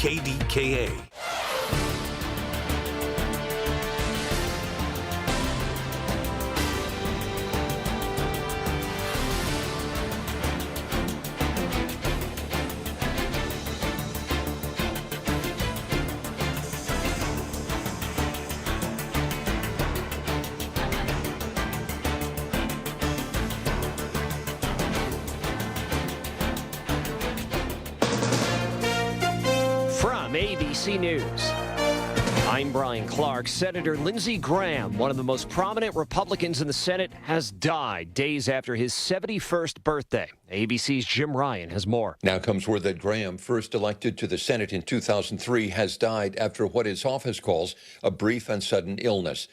KDKA. From ABC News, I'm Brian Clark. Senator Lindsey Graham, one of the most prominent Republicans in the Senate, has died days after his 71st birthday. ABC's Jim Ryan has more. Now comes word that Graham, first elected to the Senate in 2003, has died after what his office calls a brief and sudden illness.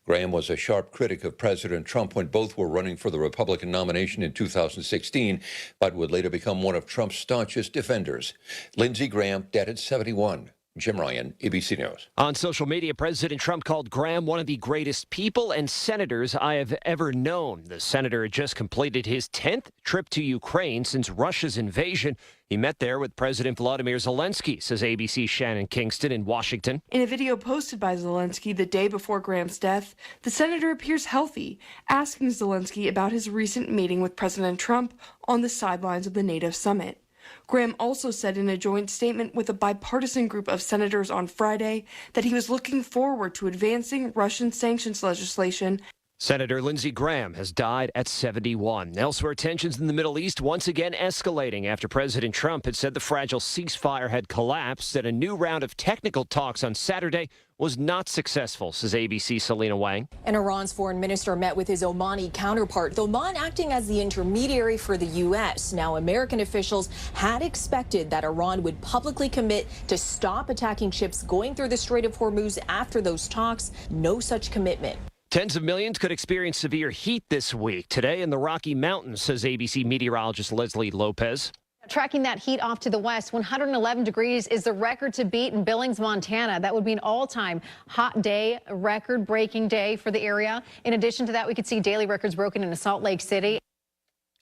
Graham was a sharp critic of President Trump when both were running for the Republican nomination in 2016, but would later become one of Trump's staunchest defenders. Lindsey Graham, dead at 71. Jim Ryan, ABC News. On social media, President Trump called Graham one of the greatest people and senators I have ever known. The senator had just completed his 10th trip to Ukraine since Russia's invasion. He met there with President Volodymyr Zelensky, says ABC's Shannon Kingston in Washington. In a video posted by Zelensky the day before Graham's death, the senator appears healthy, asking Zelensky about his recent meeting with President Trump on the sidelines of the NATO summit. Graham also said in a joint statement with a bipartisan group of senators on Friday that he was looking forward to advancing Russian sanctions legislation. Senator Lindsey Graham has died at 71. Elsewhere, tensions in the Middle East once again escalating after President Trump had said the fragile ceasefire had collapsed, and a new round of technical talks on Saturday was not successful, says ABC's Selena Wang. And Iran's foreign minister met with his Omani counterpart, Oman acting as the intermediary for the U.S. Now, American officials had expected that Iran would publicly commit to stop attacking ships going through the Strait of Hormuz after those talks. No such commitment. Tens of millions could experience severe heat this week. Today in the Rocky Mountains, says ABC meteorologist Leslie Lopez. Tracking that heat off to the west, 111 degrees is the record to beat in Billings, Montana. That would be an all-time hot day, a record-breaking day for the area. In addition to that, we could see daily records broken in Salt Lake City.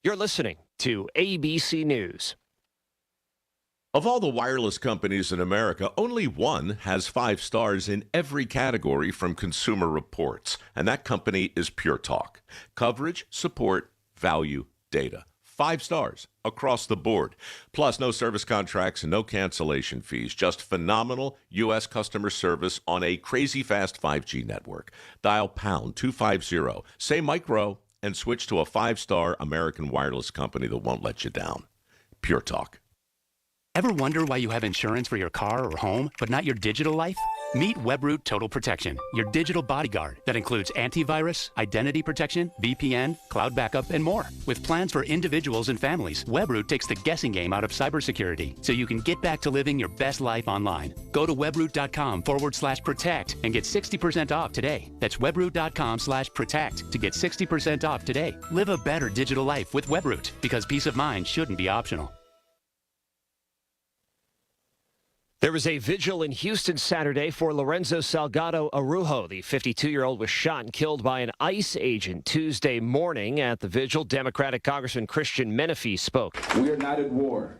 You're listening to ABC News. Of all the wireless companies in America, only one has 5 stars in every category from Consumer Reports, and that company is Pure Talk. Coverage, support, value, data. 5 stars across the board. Plus, no service contracts and no cancellation fees. Just phenomenal U.S. customer service on a crazy fast 5G network. Dial pound 250, say micro, and switch to a 5-star American wireless company that won't let you down. Pure Talk. Ever wonder why you have insurance for your car or home, but not your digital life? Meet WebRoot Total Protection, your digital bodyguard that includes antivirus, identity protection, VPN, cloud backup, and more. With plans for individuals and families, WebRoot takes the guessing game out of cybersecurity so you can get back to living your best life online. Go to webroot.com/protect and get 60% off today. That's webroot.com/protect to get 60% off today. Live a better digital life with WebRoot, because peace of mind shouldn't be optional. There was a vigil in Houston Saturday for Lorenzo Salgado Araujo. The 52-year-old was shot and killed by an ICE agent Tuesday morning. At the vigil, Democratic Congressman Christian Menefee spoke. We are not at war.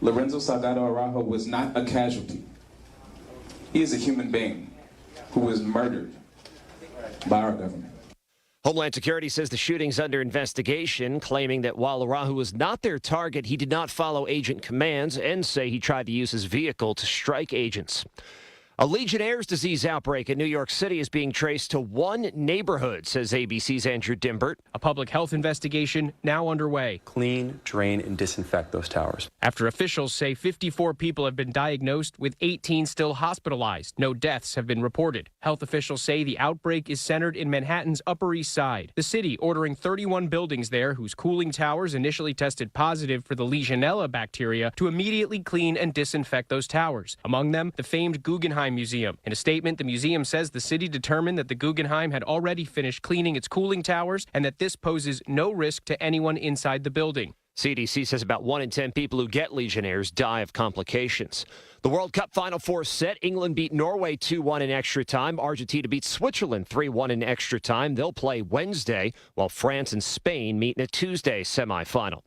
Lorenzo Salgado Araujo was not a casualty. He is a human being who was murdered by our government. Homeland Security says the shooting's under investigation, claiming that while Araujo was not their target, he did not follow agent commands, and say he tried to use his vehicle to strike agents. A Legionnaire's disease outbreak in New York City is being traced to one neighborhood, says ABC's Andrew Dimbert. A public health investigation now underway. Clean, drain, and disinfect those towers. After officials say 54 people have been diagnosed, with 18 still hospitalized. No deaths have been reported. Health officials say the outbreak is centered in Manhattan's Upper East Side. The city ordering 31 buildings there whose cooling towers initially tested positive for the Legionella bacteria to immediately clean and disinfect those towers. Among them, the famed Guggenheim Museum. In a statement, the museum says the city determined that the Guggenheim had already finished cleaning its cooling towers and that this poses no risk to anyone inside the building. CDC says about 1 in 10 people who get Legionnaires die of complications. The World Cup Final Four set. England beat Norway 2-1 in extra time. Argentina beat Switzerland 3-1 in extra time. They'll play Wednesday, while France and Spain meet in a Tuesday semifinal.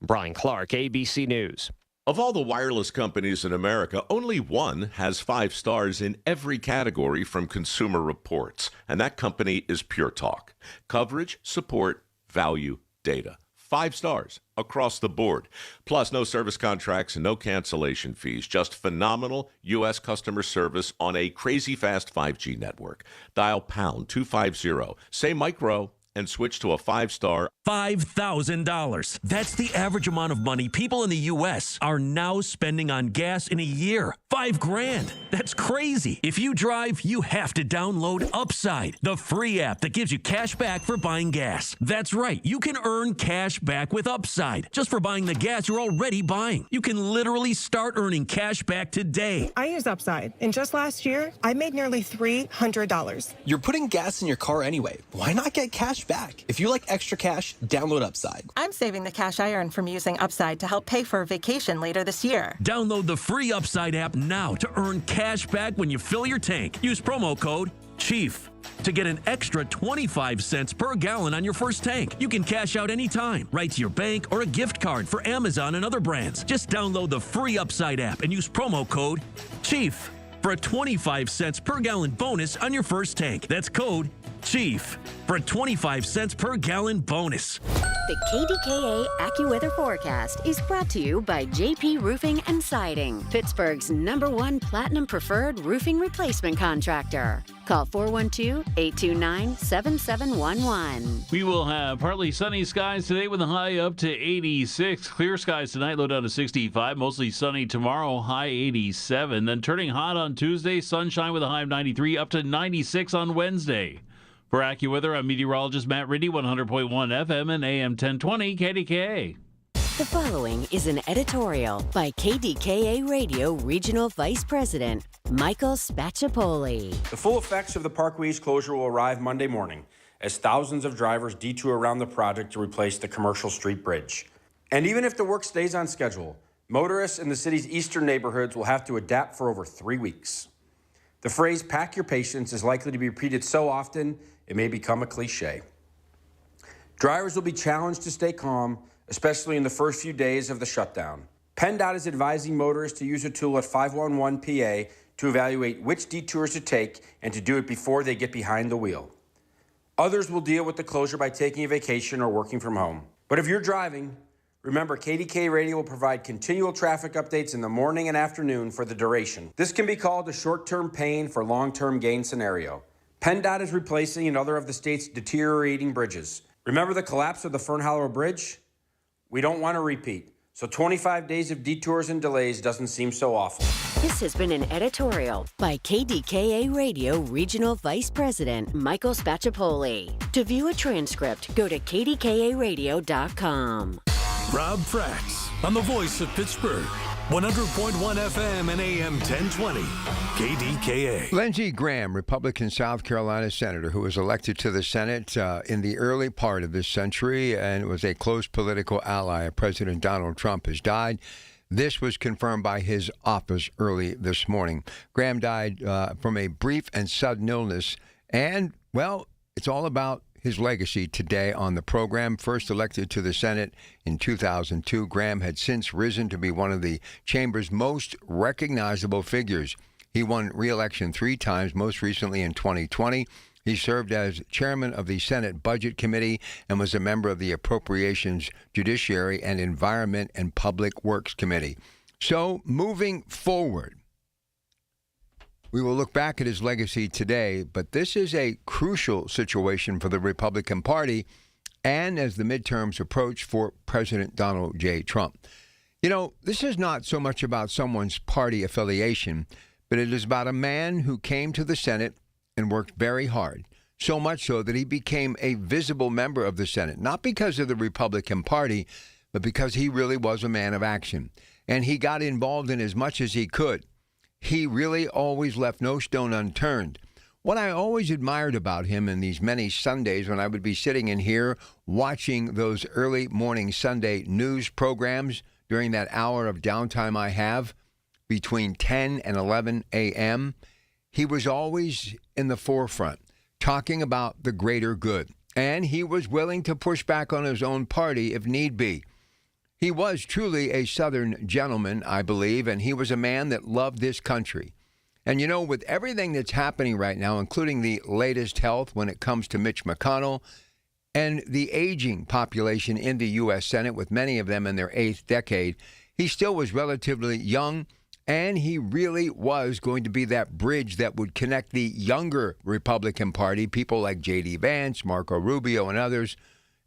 Brian Clark, ABC News. Of all the wireless companies in America, only one has 5 stars in every category from Consumer Reports, and that company is Pure Talk. Coverage, support, value, data. 5 stars across the board. Plus, no service contracts and no cancellation fees. Just phenomenal U.S. customer service on a crazy fast 5G network. Dial pound 250, say micro, and switch to a 5-star. $5,000. That's the average amount of money people in the U.S. are now spending on gas in a year. $5,000. That's crazy. If you drive, you have to download Upside, the free app that gives you cash back for buying gas. That's right. You can earn cash back with Upside just for buying the gas you're already buying. You can literally start earning cash back today. I use Upside, and just last year, I made nearly $300. You're putting gas in your car anyway. Why not get cash back? If you like extra cash, download Upside. I'm saving the cash I earn from using Upside to help pay for a vacation later this year. Download the free Upside app now to earn cash back when you fill your tank. Use promo code CHIEF to get an extra 25 cents per gallon on your first tank. You can cash out anytime, right to your bank or a gift card for Amazon and other brands. Just download the free Upside app and use promo code CHIEF for a 25 cents per gallon bonus on your first tank. That's code CHIEF for a 25 cents per gallon bonus. The KDKA AccuWeather forecast is brought to you by JP Roofing and Siding, Pittsburgh's #1 Platinum Preferred Roofing Replacement Contractor. Call 412-829-7711. We will have partly sunny skies today with a high up to 86. Clear skies tonight, low down to 65. Mostly sunny tomorrow, high 87. Then turning hot on Tuesday, sunshine with a high of 93, up to 96 on Wednesday. For AccuWeather, I'm meteorologist Matt Riddy, 100.1 FM and AM 1020 KDKA. The following is an editorial by KDKA Radio Regional Vice President Michael Spacciapoli. The full effects of the Parkway East closure will arrive Monday morning as thousands of drivers detour around the project to replace the Commercial Street Bridge. And even if the work stays on schedule, motorists in the city's eastern neighborhoods will have to adapt for over 3 weeks. The phrase, pack your patience, is likely to be repeated so often it may become a cliche. Drivers will be challenged to stay calm, especially in the first few days of the shutdown. PennDOT is advising motorists to use a tool at 511PA to evaluate which detours to take and to do it before they get behind the wheel. Others will deal with the closure by taking a vacation or working from home. But if you're driving, remember, KDKA Radio will provide continual traffic updates in the morning and afternoon for the duration. This can be called a short-term pain for long-term gain scenario. PennDOT is replacing another of the state's deteriorating bridges. Remember the collapse of the Fern Hollow Bridge? We don't want to repeat. So 25 days of detours and delays doesn't seem so awful. This has been an editorial by KDKA Radio Regional Vice President Michael Spacciapoli. To view a transcript, go to kdkaradio.com. Rob Frax on the voice of Pittsburgh, 100.1 FM and AM 1020, KDKA. Lindsey Graham, Republican South Carolina senator who was elected to the Senate in the early part of this century and was a close political ally of President Donald Trump, has died. This was confirmed by his office early this morning. Graham died from a brief and sudden illness, and, well, it's all about his legacy today on the program. First elected to the Senate in 2002, Graham had since risen to be one of the chamber's most recognizable figures. He won re-election 3 times, most recently in 2020. He served as chairman of the Senate Budget Committee and was a member of the Appropriations, Judiciary, and Environment and Public Works Committee. So, moving forward, we will look back at his legacy today, but this is a crucial situation for the Republican Party and as the midterms approach for President Donald J. Trump. You know, this is not so much about someone's party affiliation, but it is about a man who came to the Senate and worked very hard, so much so that he became a visible member of the Senate, not because of the Republican Party, but because he really was a man of action. And he got involved in as much as he could. He really always left no stone unturned. What I always admired about him in these many Sundays when I would be sitting in here watching those early morning Sunday news programs during that hour of downtime I have between 10 and 11 a.m., he was always in the forefront talking about the greater good. And he was willing to push back on his own party if need be. He was truly a Southern gentleman, I believe, and he was a man that loved this country. And, with everything that's happening right now, including the latest health when it comes to Mitch McConnell and the aging population in the U.S. Senate, with many of them in their 8th decade, he still was relatively young, and he really was going to be that bridge that would connect the younger Republican Party, people like J.D. Vance, Marco Rubio, and others,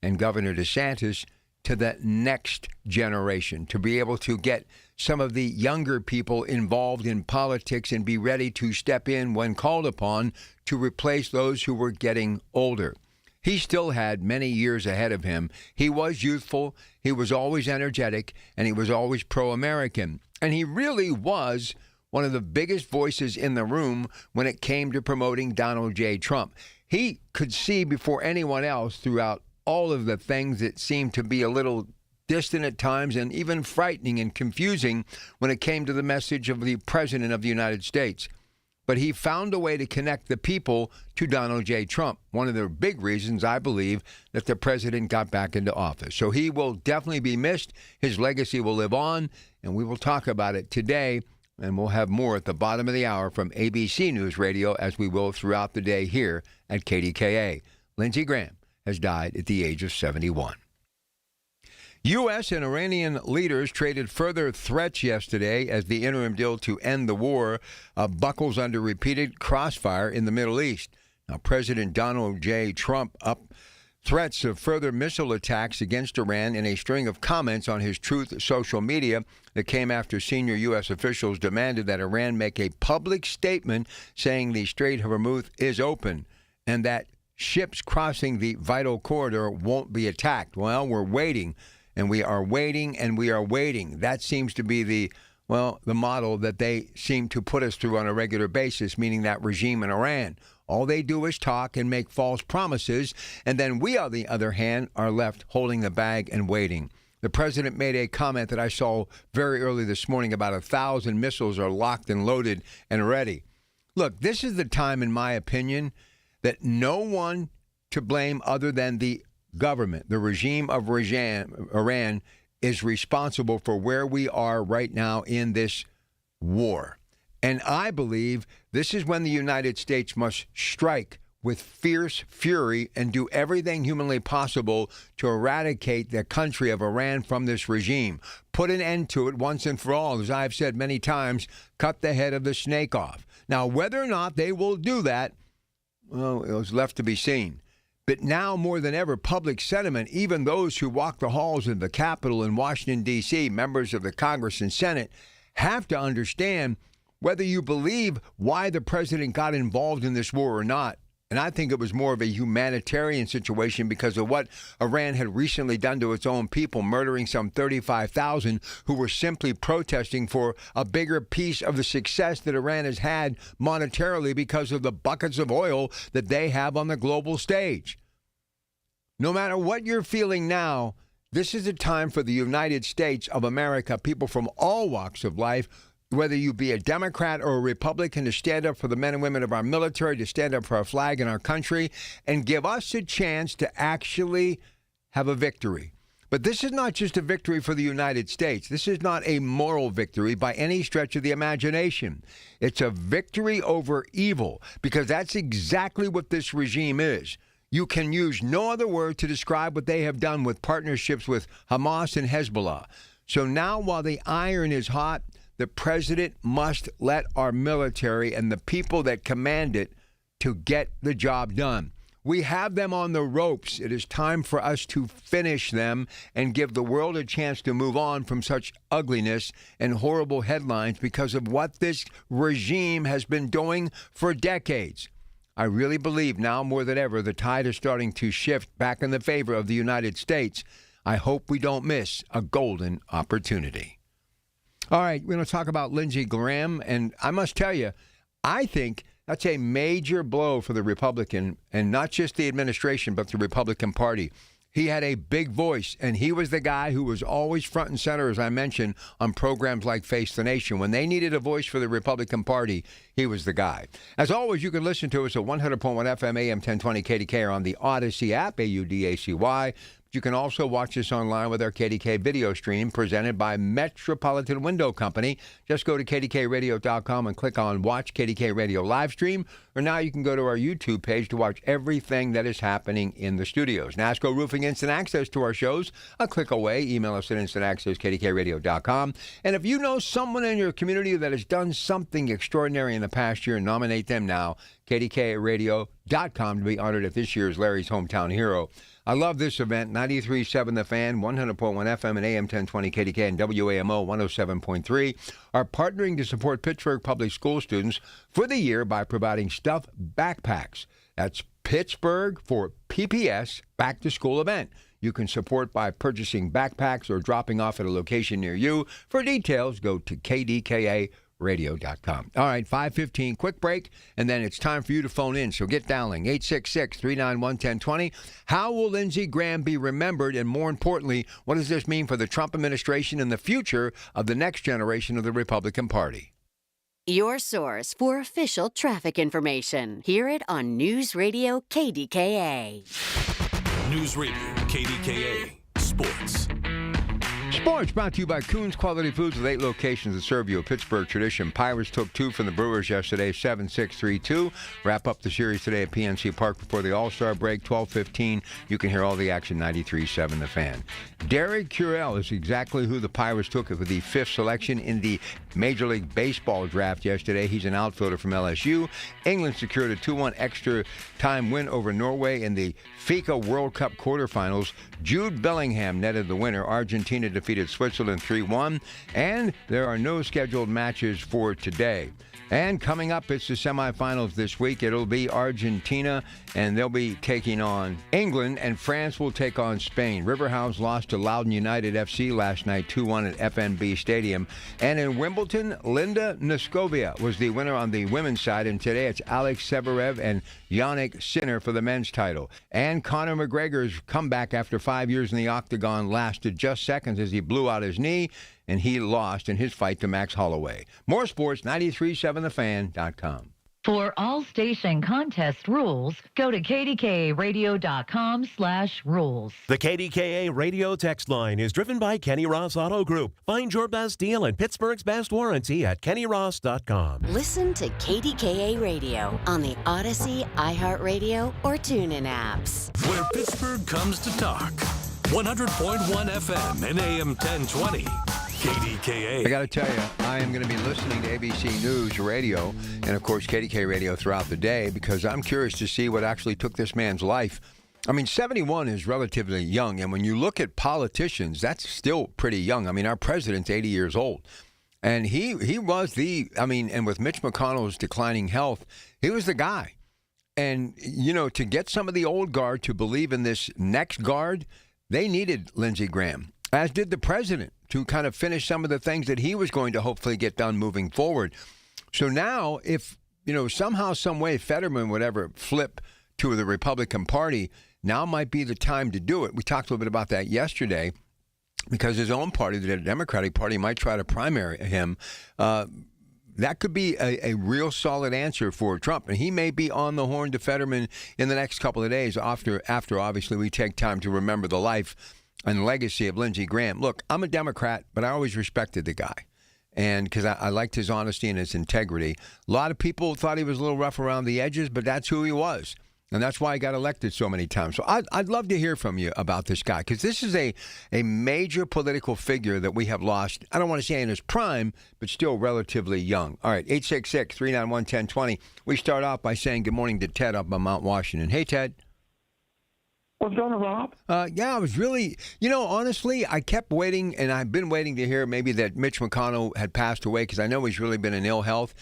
and Governor DeSantis, to the next generation, to be able to get some of the younger people involved in politics and be ready to step in when called upon to replace those who were getting older. He still had many years ahead of him. He was youthful, he was always energetic, and he was always pro-American. And he really was one of the biggest voices in the room when it came to promoting Donald J. Trump. He could see before anyone else throughout all of the things that seemed to be a little distant at times and even frightening and confusing when it came to the message of the President of the United States. But he found a way to connect the people to Donald J. Trump, one of the big reasons, I believe, that the president got back into office. So he will definitely be missed. His legacy will live on, and we will talk about it today, and we'll have more at the bottom of the hour from ABC News Radio, as we will throughout the day here at KDKA. Lindsey Graham has died at the age of 71. U.S. and Iranian leaders traded further threats yesterday as the interim deal to end the war buckles under repeated crossfire in the Middle East. Now, President Donald J. Trump up threats of further missile attacks against Iran in a string of comments on his Truth social media that came after senior U.S. officials demanded that Iran make a public statement saying the Strait of Hormuz is open and that ships crossing the vital corridor won't be attacked. Well, we're waiting, and we are waiting, and we are waiting. That seems to be the model that they seem to put us through on a regular basis, meaning that regime in Iran. All they do is talk and make false promises, and then we, on the other hand, are left holding the bag and waiting. The president made a comment that I saw very early this morning about 1,000 missiles are locked and loaded and ready. Look, this is the time, in my opinion, that no one to blame other than the government, the regime of Iran, is responsible for where we are right now in this war. And I believe this is when the United States must strike with fierce fury and do everything humanly possible to eradicate the country of Iran from this regime. Put an end to it once and for all. As I've said many times, cut the head of the snake off. Now, whether or not they will do that, well, it was left to be seen. But now more than ever, public sentiment, even those who walk the halls of the Capitol in Washington, D.C., members of the Congress and Senate, have to understand whether you believe why the president got involved in this war or not. And I think it was more of a humanitarian situation because of what Iran had recently done to its own people, murdering some 35,000 who were simply protesting for a bigger piece of the success that Iran has had monetarily because of the buckets of oil that they have on the global stage. No matter what you're feeling now, this is a time for the United States of America, people from all walks of life, whether you be a Democrat or a Republican, to stand up for the men and women of our military, to stand up for our flag and our country, and give us a chance to actually have a victory. But this is not just a victory for the United States. This is not a moral victory by any stretch of the imagination. It's a victory over evil, because that's exactly what this regime is. You can use no other word to describe what they have done with partnerships with Hamas and Hezbollah. So now, while the iron is hot, the president must let our military and the people that command it to get the job done. We have them on the ropes. It is time for us to finish them and give the world a chance to move on from such ugliness and horrible headlines because of what this regime has been doing for decades. I really believe now more than ever the tide is starting to shift back in the favor of the United States. I hope we don't miss a golden opportunity. All right, we're going to talk about Lindsey Graham, and I must tell you, I think that's a major blow for the Republican, and not just the administration, but the Republican Party. He had a big voice, and he was the guy who was always front and center, as I mentioned, on programs like Face the Nation. When they needed a voice for the Republican Party, he was the guy. As always, you can listen to us at 100.1 FM, AM 1020 KDKA on the Odyssey app, AUDACY. You can also watch us online with our KDK video stream presented by Metropolitan Window Company. Just go to KDKRadio.com and click on Watch KDK Radio Livestream. Or now you can go to our YouTube page to watch everything that is happening in the studios. NASCO Roofing Instant Access to our shows. A click away. Email us at instantaccess@kdkradio.com. And if you know someone in your community that has done something extraordinary in the past year, nominate them now. KDKARadio.com to be honored at this year's Larry's Hometown Hero. I love this event. 93.7 The Fan, 100.1 FM and AM 1020 KDK and WAMO 107.3 are partnering to support Pittsburgh Public School students for the year by providing stuffed backpacks. That's Pittsburgh for PPS Back to School event. You can support by purchasing backpacks or dropping off at a location near you. For details, go to KDKARadio.com. All right, 5:15, quick break, and then it's time for you to phone in. So get dialing, 866-391-1020. How will Lindsey Graham be remembered? And more importantly, what does this mean for the Trump administration and the future of the next generation of the Republican Party? Your source for official traffic information. Hear it on News Radio KDKA. News Radio KDKA Sports. Sports brought to you by Coons Quality Foods with 8 locations that serve you a Pittsburgh tradition. Pirates took 2 from the Brewers yesterday, 7-6-3-2. Wrap up the series today at PNC Park before the All-Star break, 12:15. You can hear all the action, 93.7 The Fan. Derek Curell is exactly who the Pirates took with the 5th selection in the Major League Baseball draft yesterday. He's an outfielder from LSU. England secured a 2-1 extra time win over Norway in the FIFA World Cup quarterfinals. Jude Bellingham netted the winner. Argentina defeated Switzerland 3-1, and there are no scheduled matches for today. And coming up, it's the semifinals this week. It'll be Argentina, and they'll be taking on England, and France will take on Spain. Riverhounds lost to Loudoun United FC last night, 2-1 at FNB Stadium. And in Wimbledon, Linda Neskovia was the winner on the women's side, and today it's Alex Severev and Yannick Sinner for the men's title. And Conor McGregor's comeback after 5 years in the octagon lasted just seconds as he blew out his knee, and he lost in his fight to Max Holloway. More sports, 937thefan.com. For all station contest rules, go to kdkaradio.com/rules. The KDKA radio text line is driven by Kenny Ross Auto Group. Find your best deal and Pittsburgh's best warranty at kennyross.com. Listen to KDKA Radio on the Odyssey, iHeartRadio, or TuneIn apps. Where Pittsburgh comes to talk. 100.1 FM and AM 1020. KDKA. I got to tell you, I am going to be listening to ABC News Radio and, of course, KDK Radio throughout the day because I'm curious to see what actually took this man's life. I mean, 71 is relatively young, and when you look at politicians, that's still pretty young. I mean, our president's 80 years old, and he was and with Mitch McConnell's declining health, he was the guy. And, you know, to get some of the old guard to believe in this next guard, they needed Lindsey Graham, as did the president, to kind of finish some of the things that he was going to hopefully get done moving forward. So now, if, you know, somehow, some way, Fetterman would ever flip to the Republican Party, now might be the time to do it. We talked a little bit about that yesterday because his own party, the Democratic Party, might try to primary him. That could be a real solid answer for Trump. And he may be on the horn to Fetterman in the next couple of days after obviously, we take time to remember the life and legacy of Lindsey Graham. Look, I'm a Democrat, but I always respected the guy. And because I liked his honesty and his integrity. A lot of people thought he was a little rough around the edges, but that's who he was. And that's why he got elected so many times. So I'd love to hear from you about this guy, because this is a major political figure that we have lost. I don't want to say in his prime, but still relatively young. All right, 866-391-1020. We start off by saying good morning to Ted up on Mount Washington. Hey, Ted. What's going on, Rob? Yeah, I was really, honestly, I kept waiting, and I've been waiting to hear maybe that Mitch McConnell had passed away, because I know he's really been in ill health.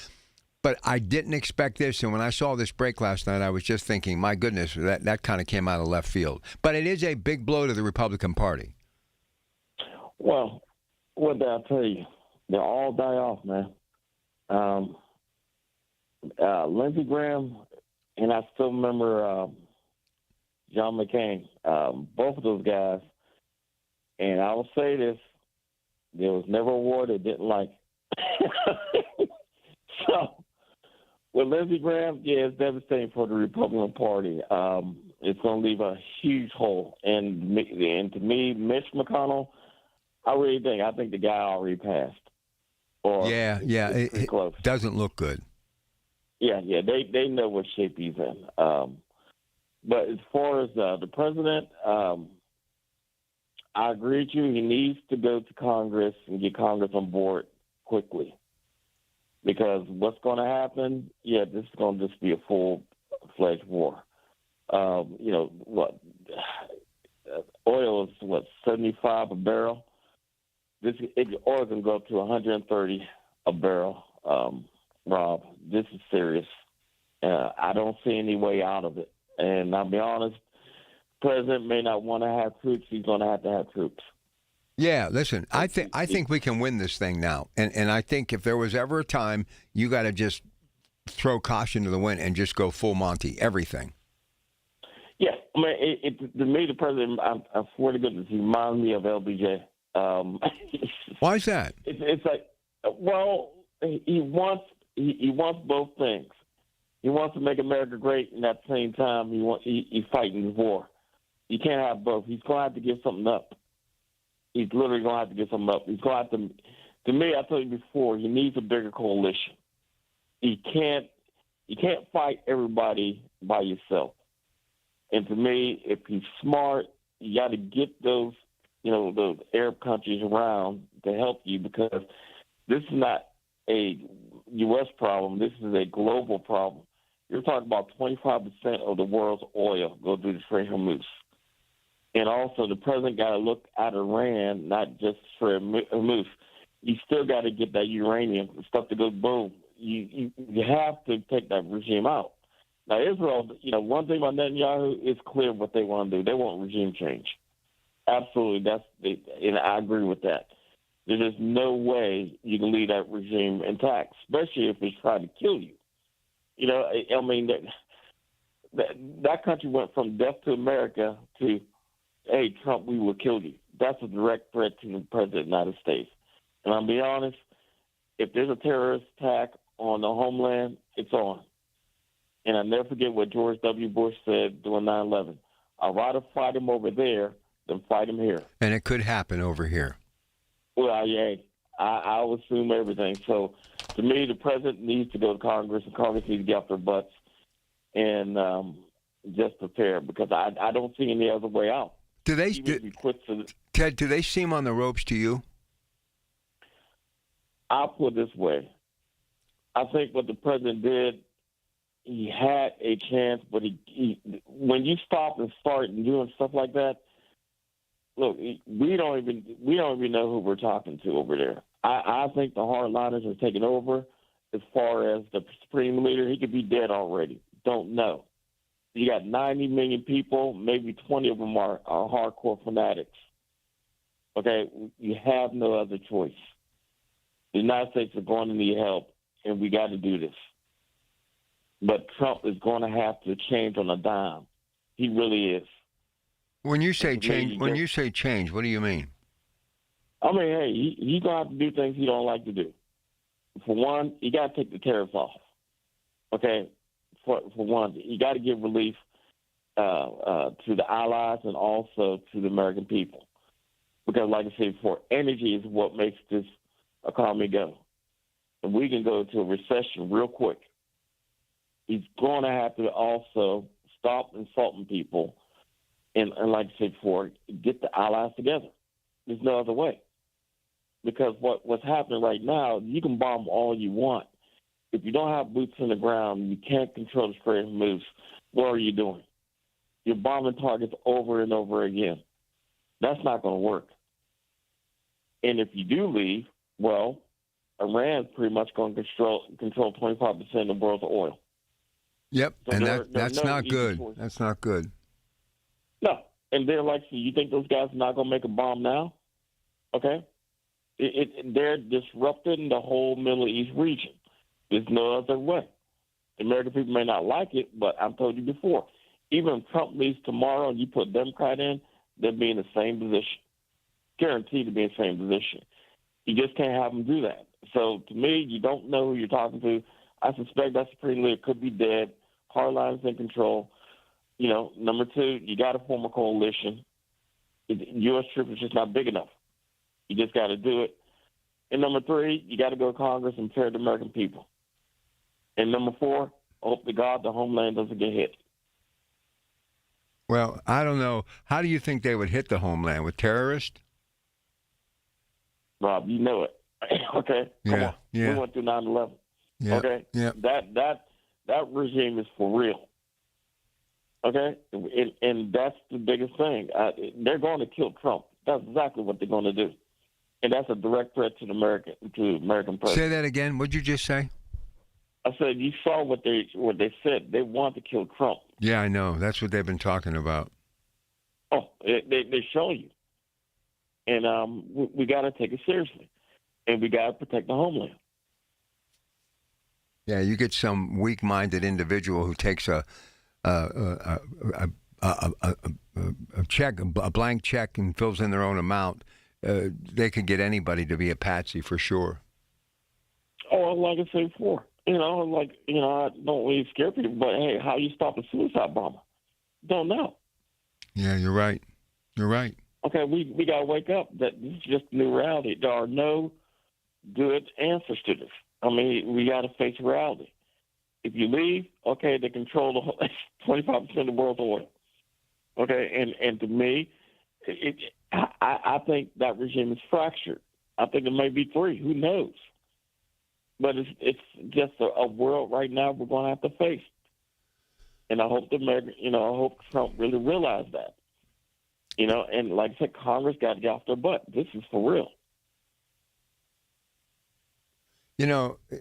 But I didn't expect this, and when I saw this break last night, I was just thinking, my goodness, that kind of came out of left field. But it is a big blow to the Republican Party. Well, what did I tell you? They'll all die off, man. Lindsey Graham, and I still remember John McCain, both of those guys. And I will say this, there was never a war they didn't like. So, with Lindsey Graham, yeah, it's devastating for the Republican Party. It's going to leave a huge hole. And to me, Mitch McConnell, I think the guy already passed. Or it pretty close. Doesn't look good. Yeah, they know what shape he's in. But as far as the president, I agree with you. He needs to go to Congress and get Congress on board quickly. Because what's going to happen, this is going to just be a full-fledged war. Oil is, 75 a barrel? Oil can go up to 130 a barrel, Rob. This is serious. I don't see any way out of it. And I'll be honest, the president may not want to have troops. He's going to have troops. Yeah, listen, I think we can win this thing now. And I think if there was ever a time, you got to just throw caution to the wind and just go full Monty, everything. Yeah, I mean, to me, the president, I swear to goodness, he reminds me of LBJ. Why is that? It's like, well, he wants both things. He wants to make America great, and at the same time, he's fighting the war. You can't have both. He's going to have to give something up. He's literally going to have to give something up. He's going to have to me, I told you before, he needs a bigger coalition. You can't fight everybody by yourself. And to me, if he's smart, you got to get those Arab countries around to help you, because this is not a U.S. problem. This is a global problem. You're talking about 25% of the world's oil goes through the Strait of Hormuz. And also, the president got to look at Iran, not just for Hormuz. You still got to get that uranium stuff to go boom. You have to take that regime out. Now, Israel, one thing about Netanyahu, it's clear what they want to do. They want regime change. Absolutely, and I agree with that. There's just no way you can leave that regime intact, especially if it's trying to kill you. I mean, that country went from death to America to, hey, Trump, we will kill you. That's a direct threat to the president of the United States. And I'll be honest, if there's a terrorist attack on the homeland, it's on. And I'll never forget what George W. Bush said during 9/11. I'd rather fight him over there than fight him here. And it could happen over here. Well, yeah, I would assume everything. So, to me, the president needs to go to Congress, and Congress needs to get off their butts and just prepare, because I don't see any other way out. Ted, do they seem on the ropes to you? I'll put it this way. I think what the president did, he had a chance, but he when you stop and start and doing stuff like that, look, we don't even know who we're talking to over there. I think the hardliners are taking over. As far as the supreme leader, he could be dead already. Don't know. You got 90 million people, maybe 20 of them are hardcore fanatics. Okay, you have no other choice. The United States are going to need help, and we got to do this. But Trump is going to have to change on a dime. He really is. When you say change, what do you mean? I mean, hey, he's going to have to do things he don't like to do. For one, you got to take the tariffs off. Okay? For one, you got to give relief to the allies and also to the American people. Because, like I said before, energy is what makes this economy go. And we can go into a recession real quick. He's going to have to also stop insulting people and like I said before, get the allies together. There's no other way. Because what's happening right now, you can bomb all you want. If you don't have boots on the ground, you can't control the Strait of Hormuz, what are you doing? You're bombing targets over and over again. That's not going to work. And if you do leave, well, Iran's pretty much going to control 25% of the world's oil. Yep, So and that's no not easy good. choice. That's not good. No, and they're like, so you think those guys are not going to make a bomb now? Okay? They're disrupting the whole Middle East region. There's no other way. The American people may not like it, but I've told you before, even if Trump leaves tomorrow and you put a Democrat in, they'll be in the same position. Guaranteed to be in the same position. You just can't have them do that. So, to me, you don't know who you're talking to. I suspect that Supreme Leader could be dead. Hardline's in control. Number two, you got to form a coalition. U.S. troops is just not big enough. You just got to do it. And number three, you got to go to Congress and protect the American people. And number four, hope to God the homeland doesn't get hit. Well, I don't know. How do you think they would hit the homeland? With terrorists? Rob, you know it. Okay? Come on. Yeah. We went through 9/11. Yeah. Okay? Yeah. That regime is for real. Okay? And that's the biggest thing. They're going to kill Trump. That's exactly what they're going to do. And that's a direct threat to American president. Say that again. What'd you just say? I said you saw what they said. They want to kill Trump. Yeah, I know. That's what they've been talking about. Oh, they show you. And we got to take it seriously. And we got to protect the homeland. Yeah, you get some weak-minded individual who takes a check, a blank check, and fills in their own amount. They could get anybody to be a patsy for sure. Oh, like I said before, I don't really scare people, but hey, how you stop a suicide bomber? Don't know. Yeah, you're right. You're right. Okay, we got to wake up that this is just a new reality. There are no good answers to this. I mean, we got to face reality. If you leave, okay, they control the whole 25% of the world's oil. Okay, and to me, I think that regime is fractured. I think it may be three. Who knows? But it's just a world right now we're going to have to face. And I hope I hope Trump really realized that. And like I said, Congress got to get off their butt. This is for real.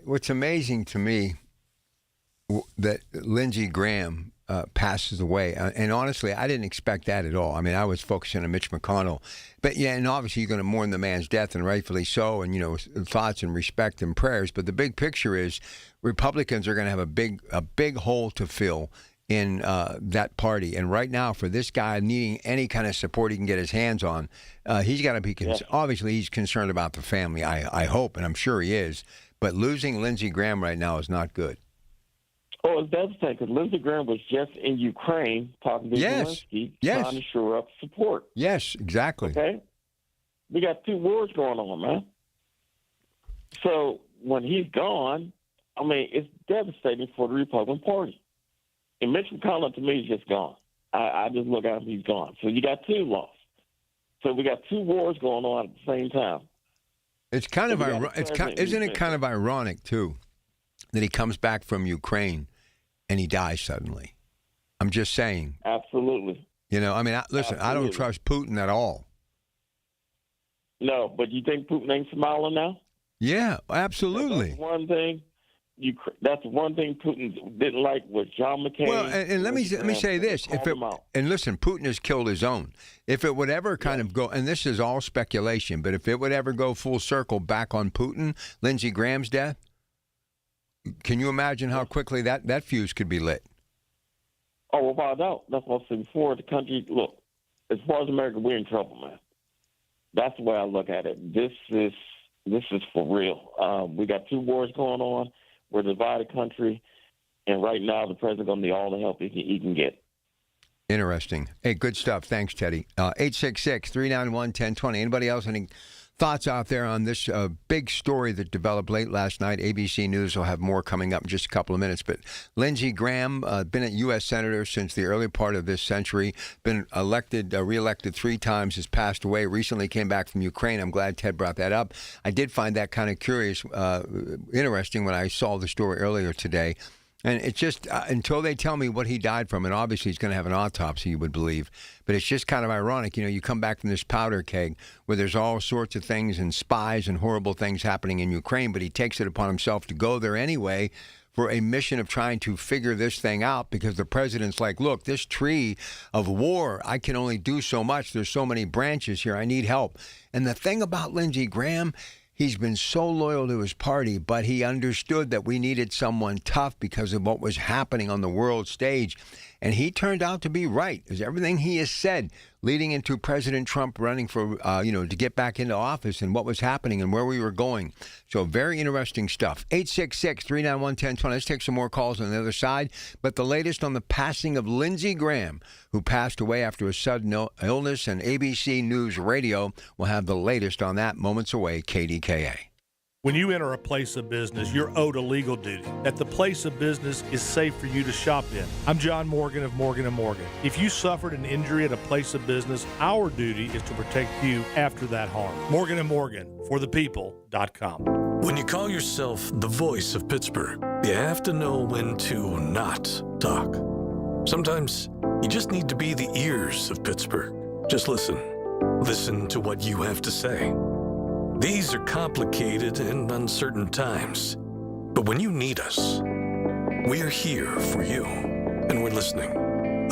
What's amazing to me that Lindsey Graham passes away. And honestly, I didn't expect that at all. I mean, I was focusing on Mitch McConnell. But, yeah, and obviously you're going to mourn the man's death, and rightfully so, and, thoughts and respect and prayers. But the big picture is Republicans are going to have a big hole to fill in that party. And right now, for this guy needing any kind of support he can get his hands on, he's got to be obviously he's concerned about the family, I hope, and I'm sure he is. But losing Lindsey Graham right now is not good. Oh, it's devastating because Lindsey Graham was just in Ukraine talking to Zelensky, trying to shore up support. Yes, exactly. Okay? We got two wars going on, man. So when he's gone, I mean, it's devastating for the Republican Party. And Mitch McConnell, to me, is just gone. I just look at him, he's gone. So you got two lost. So we got two wars going on at the same time. It's kind of isn't it kind of ironic too that he comes back from Ukraine and he dies suddenly? I'm just saying. Absolutely. Listen, I don't trust Putin at all. No, but you think Putin ain't smiling now? Yeah, absolutely. That's one thing. That's one thing Putin didn't like was John McCain. Well, and let me say this: listen, Putin has killed his own. If it would ever kind of go, and this is all speculation, but if it would ever go full circle back on Putin, Lindsey Graham's death, can you imagine how quickly that fuse could be lit? Oh, without a doubt. That's what I said before. The country, look, as far as America, we're in trouble, man. That's the way I look at it. This is for real. We got two wars going on. We're a divided country, and right now the president's going to need all the help he can get. Interesting. Hey, good stuff. Thanks, Teddy. 866-391-1020. Anybody else any thoughts out there on this big story that developed late last night? ABC News will have more coming up in just a couple of minutes. But Lindsey Graham, been a U.S. Senator since the early part of this century, been reelected 3 times, has passed away, recently came back from Ukraine. I'm glad Ted brought that up. I did find that kind of curious, interesting when I saw the story earlier today. And it's just, until they tell me what he died from, and obviously he's going to have an autopsy, you would believe, but it's just kind of ironic. You come back from this powder keg where there's all sorts of things and spies and horrible things happening in Ukraine, but he takes it upon himself to go there anyway for a mission of trying to figure this thing out, because the president's like, look, this tree of war, I can only do so much. There's so many branches here. I need help. And the thing about Lindsey Graham, he's been so loyal to his party, but he understood that we needed someone tough because of what was happening on the world stage. And he turned out to be right. Is everything he has said leading into President Trump running for, to get back into office and what was happening and where we were going. So very interesting stuff. 866-391-1020. Let's take some more calls on the other side. But the latest on the passing of Lindsey Graham, who passed away after a sudden illness, and ABC News Radio will have the latest on that moments away. KDKA. When you enter a place of business, you're owed a legal duty that the place of business is safe for you to shop in. I'm John Morgan of Morgan & Morgan. If you suffered an injury at a place of business, our duty is to protect you after that harm. Morgan & Morgan, forthepeople.com. When you call yourself the voice of Pittsburgh, you have to know when to not talk. Sometimes you just need to be the ears of Pittsburgh. Just listen. Listen to what you have to say. These are complicated and uncertain times, but when you need us, we're here for you, and we're listening.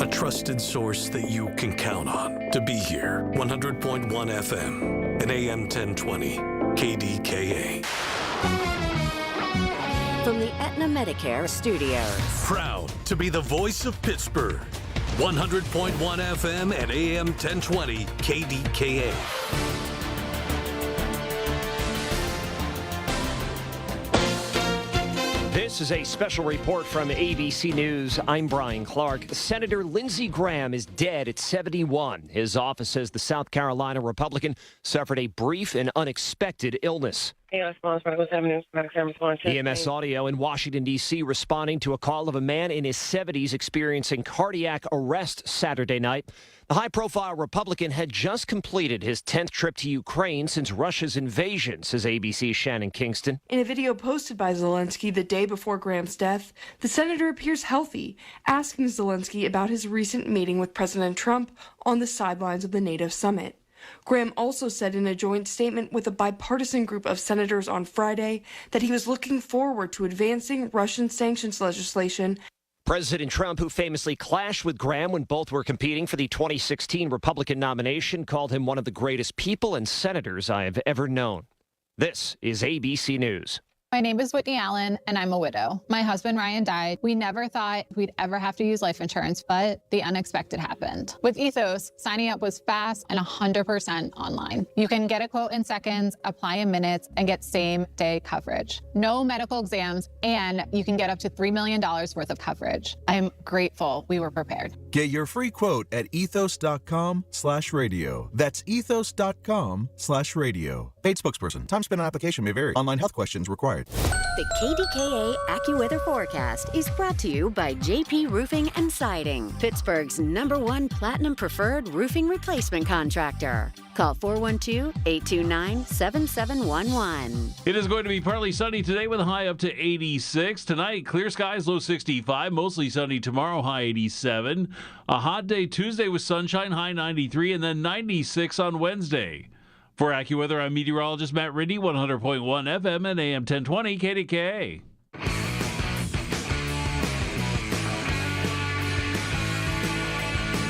A trusted source that you can count on to be here. 100.1 FM and AM 1020, KDKA. From the Aetna Medicare Studios. Proud to be the voice of Pittsburgh. 100.1 FM and AM 1020, KDKA. This is a special report from ABC News. I'm Brian Clark. Senator Lindsey Graham is dead at 71. His office says the South Carolina Republican suffered a brief and unexpected illness. EMS audio in Washington, D.C. responding to a call of a man in his 70s experiencing cardiac arrest Saturday night. The high-profile Republican had just completed his 10th trip to Ukraine since Russia's invasion, says ABC's Shannon Kingston. In a video posted by Zelensky the day before Graham's death, the senator appears healthy, asking Zelensky about his recent meeting with President Trump on the sidelines of the NATO summit. Graham also said in a joint statement with a bipartisan group of senators on Friday that he was looking forward to advancing Russian sanctions legislation. President Trump, who famously clashed with Graham when both were competing for the 2016 Republican nomination, called him one of the greatest people and senators I have ever known. This is ABC News. My name is Whitney Allen, and I'm a widow. My husband, Ryan, died. We never thought we'd ever have to use life insurance, but the unexpected happened. With Ethos, signing up was fast and 100% online. You can get a quote in seconds, apply in minutes, and get same-day coverage. No medical exams, and you can get up to $3 million worth of coverage. I'm grateful we were prepared. Get your free quote at ethos.com/radio. That's ethos.com/radio. Paid spokesperson. Time spent on application may vary. Online health questions required. The KDKA AccuWeather forecast is brought to you by JP Roofing and Siding, Pittsburgh's #1 Platinum Preferred Roofing Replacement Contractor. Call 412-829-7711. It is going to be partly sunny today with a high up to 86. Tonight, clear skies, low 65. Mostly sunny tomorrow, high 87. A hot day Tuesday with sunshine, high 93, and then 96 on Wednesday. For AccuWeather, I'm meteorologist Matt Ridney, 100.1 FM and AM 1020 KDKA.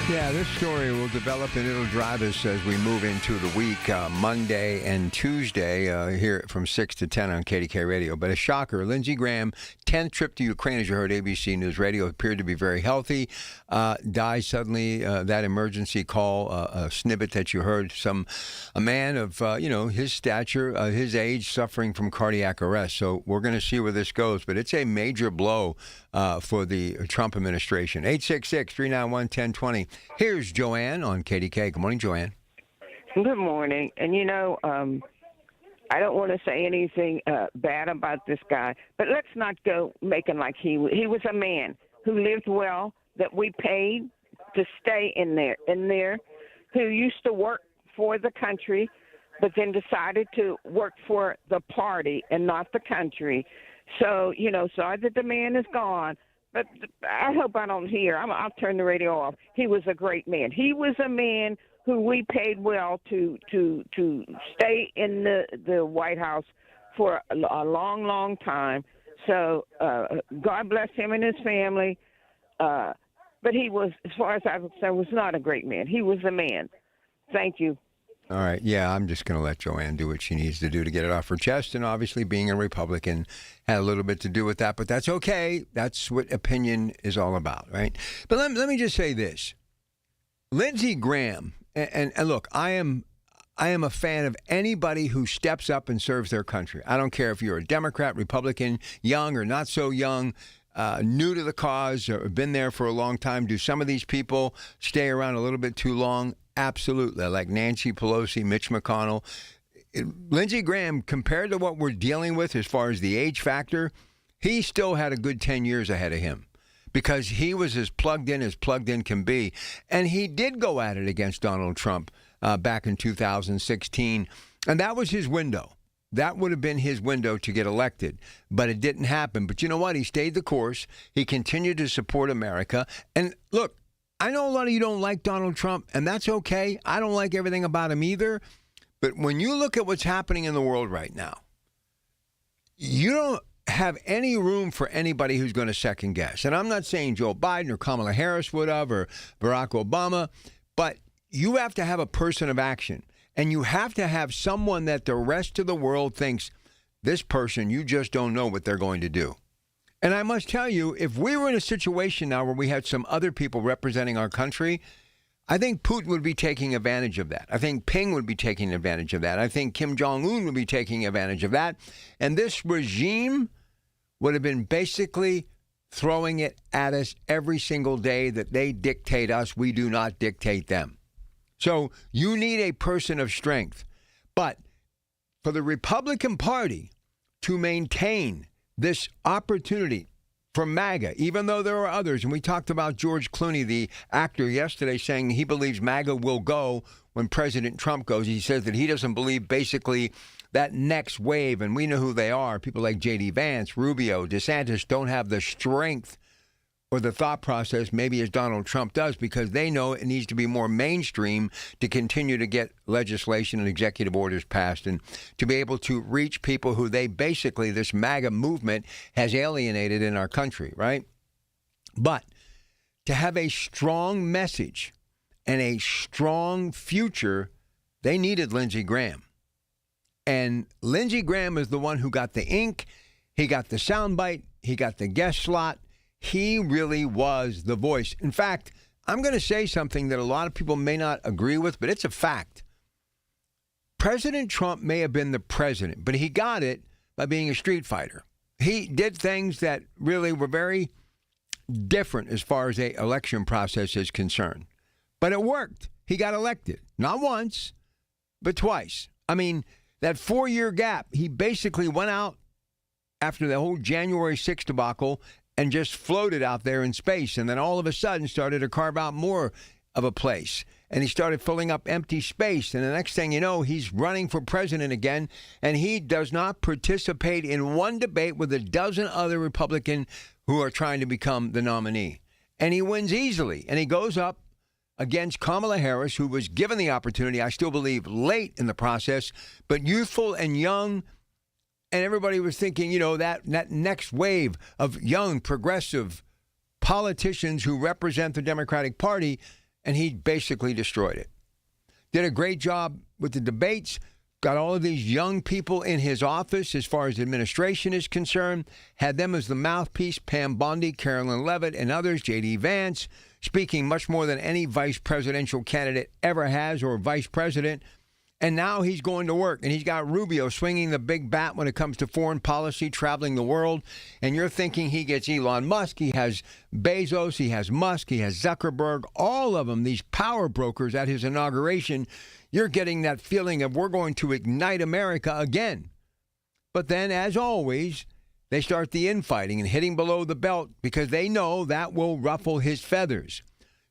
Yeah, this story will develop and it'll drive us as we move into the week, Monday and Tuesday, here from 6 to 10 on KDK Radio. But a shocker, Lindsey Graham, 10th trip to Ukraine, as you heard ABC News Radio, appeared to be very healthy, died suddenly. That emergency call, a snippet that you heard, a man of, his stature, his age, suffering from cardiac arrest. So we're going to see where this goes. But it's a major blow for the Trump administration. 866-391-1020. Here's Joanne on KDK. Good morning, Joanne. Good morning. And, I don't want to say anything bad about this guy, but let's not go making like he was a man who lived well, that we paid to stay in there, who used to work for the country, but then decided to work for the party and not the country. So, sorry that the man is gone, but I hope I don't hear. I'll turn the radio off. He was a great man. He was a man who we paid well to stay in the White House for a long, long time. So God bless him and his family. But he was, as far as I was concerned, was not a great man. He was a man. Thank you. All right. Yeah, I'm just going to let Joanne do what she needs to do to get it off her chest. And obviously, being a Republican had a little bit to do with that. But that's okay. That's what opinion is all about, right? But let me just say this. Lindsey Graham, and look, I am a fan of anybody who steps up and serves their country. I don't care if you're a Democrat, Republican, young or not so young, new to the cause, or been there for a long time. Do some of these people stay around a little bit too long? Absolutely. Like Nancy Pelosi, Mitch McConnell. Lindsey Graham, compared to what we're dealing with as far as the age factor, he still had a good 10 years ahead of him because he was as plugged in can be. And he did go at it against Donald Trump back in 2016. And that was his window. That would have been his window to get elected, but it didn't happen. But you know what? He stayed the course. He continued to support America. And look, I know a lot of you don't like Donald Trump, and that's okay. I don't like everything about him either. But when you look at what's happening in the world right now, you don't have any room for anybody who's going to second guess. And I'm not saying Joe Biden or Kamala Harris would have or Barack Obama, but you have to have a person of action. And you have to have someone that the rest of the world thinks, this person, you just don't know what they're going to do. And I must tell you, if we were in a situation now where we had some other people representing our country, I think Putin would be taking advantage of that. I think Ping would be taking advantage of that. I think Kim Jong-un would be taking advantage of that. And this regime would have been basically throwing it at us every single day that they dictate us. We do not dictate them. So you need a person of strength. But for the Republican Party to maintain this opportunity for MAGA, even though there are others, and we talked about George Clooney, the actor, yesterday saying he believes MAGA will go when President Trump goes. He says that he doesn't believe basically that next wave, and we know who they are. People like J.D. Vance, Rubio, DeSantis don't have the strength or the thought process maybe as Donald Trump does, because they know it needs to be more mainstream to continue to get legislation and executive orders passed and to be able to reach people who they basically, this MAGA movement has alienated in our country, right? But to have a strong message and a strong future, they needed Lindsey Graham. And Lindsey Graham is the one who got the ink, he got the soundbite, he got the guest slot. He really was the voice. In fact, I'm going to say something that a lot of people may not agree with, but it's a fact. President Trump may have been the president, but he got it by being a street fighter. He did things that really were very different as far as the election process is concerned. But it worked. He got elected. Not once, but twice. I mean, that 4-year gap, he basically went out after the whole January 6th debacle and just floated out there in space, and then all of a sudden started to carve out more of a place. And he started filling up empty space, and the next thing you know, he's running for president again, and he does not participate in one debate with a dozen other Republicans who are trying to become the nominee. And he wins easily, and he goes up against Kamala Harris, who was given the opportunity, I still believe, late in the process, but youthful and young. And everybody was thinking, you know, that next wave of young, progressive politicians who represent the Democratic Party, and he basically destroyed it. Did a great job with the debates, got all of these young people in his office as far as administration is concerned, had them as the mouthpiece, Pam Bondi, Carolyn Leavitt, and others, J.D. Vance, speaking much more than any vice presidential candidate ever has or vice president. And now he's going to work, and he's got Rubio swinging the big bat when it comes to foreign policy, traveling the world. And you're thinking he gets Elon Musk, he has Bezos, he has Musk, he has Zuckerberg, all of them, these power brokers at his inauguration. You're getting that feeling of we're going to ignite America again. But then, as always, they start the infighting and hitting below the belt because they know that will ruffle his feathers.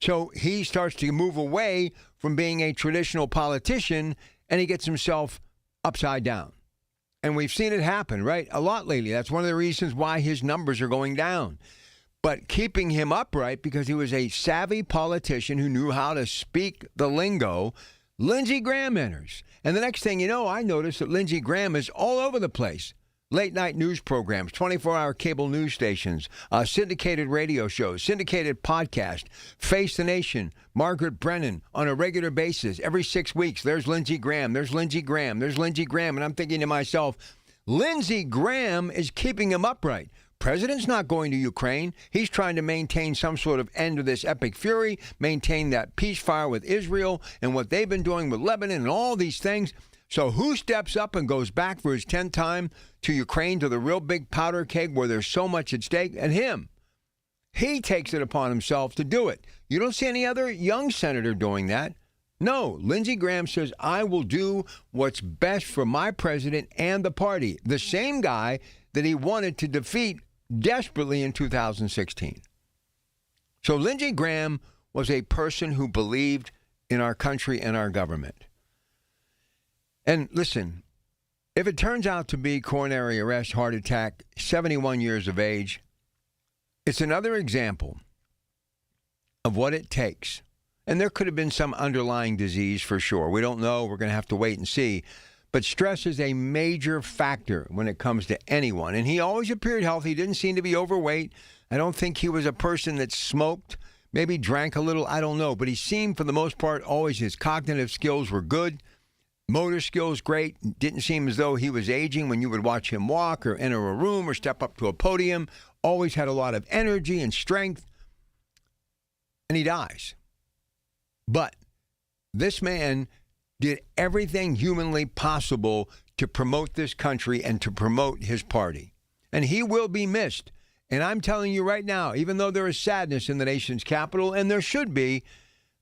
So he starts to move away from being a traditional politician, and he gets himself upside down. And we've seen it happen, right? A lot lately. That's one of the reasons why his numbers are going down. But keeping him upright, because he was a savvy politician who knew how to speak the lingo, Lindsey Graham enters. And the next thing you know, I noticed that Lindsey Graham is all over the place. late-night news programs, 24-hour cable news stations, syndicated radio shows, syndicated podcast, Face the Nation, Margaret Brennan on a regular basis. Every 6 weeks, there's Lindsey Graham, there's Lindsey Graham, there's Lindsey Graham. And I'm thinking to myself, Lindsey Graham is keeping him upright. President's not going to Ukraine. He's trying to maintain some sort of end to this epic fury, maintain that ceasefire with Israel and what they've been doing with Lebanon and all these things. So who steps up and goes back for his 10th time to Ukraine, to the real big powder keg where there's so much at stake? And him. He takes it upon himself to do it. You don't see any other young senator doing that. No, Lindsey Graham says, I will do what's best for my president and the party. The same guy that he wanted to defeat desperately in 2016. So Lindsey Graham was a person who believed in our country and our government. And listen, if it turns out to be coronary arrest, heart attack, 71 years of age, it's another example of what it takes. And there could have been some underlying disease for sure. We don't know. We're going to have to wait and see. But stress is a major factor when it comes to anyone. And he always appeared healthy, didn't seem to be overweight. I don't think he was a person that smoked, maybe drank a little, I don't know. But he seemed, for the most part, always his cognitive skills were good. Motor skills, great. Didn't seem as though he was aging when you would watch him walk or enter a room or step up to a podium. Always had a lot of energy and strength. And he dies. But this man did everything humanly possible to promote this country and to promote his party. And he will be missed. And I'm telling you right now, even though there is sadness in the nation's capital, and there should be,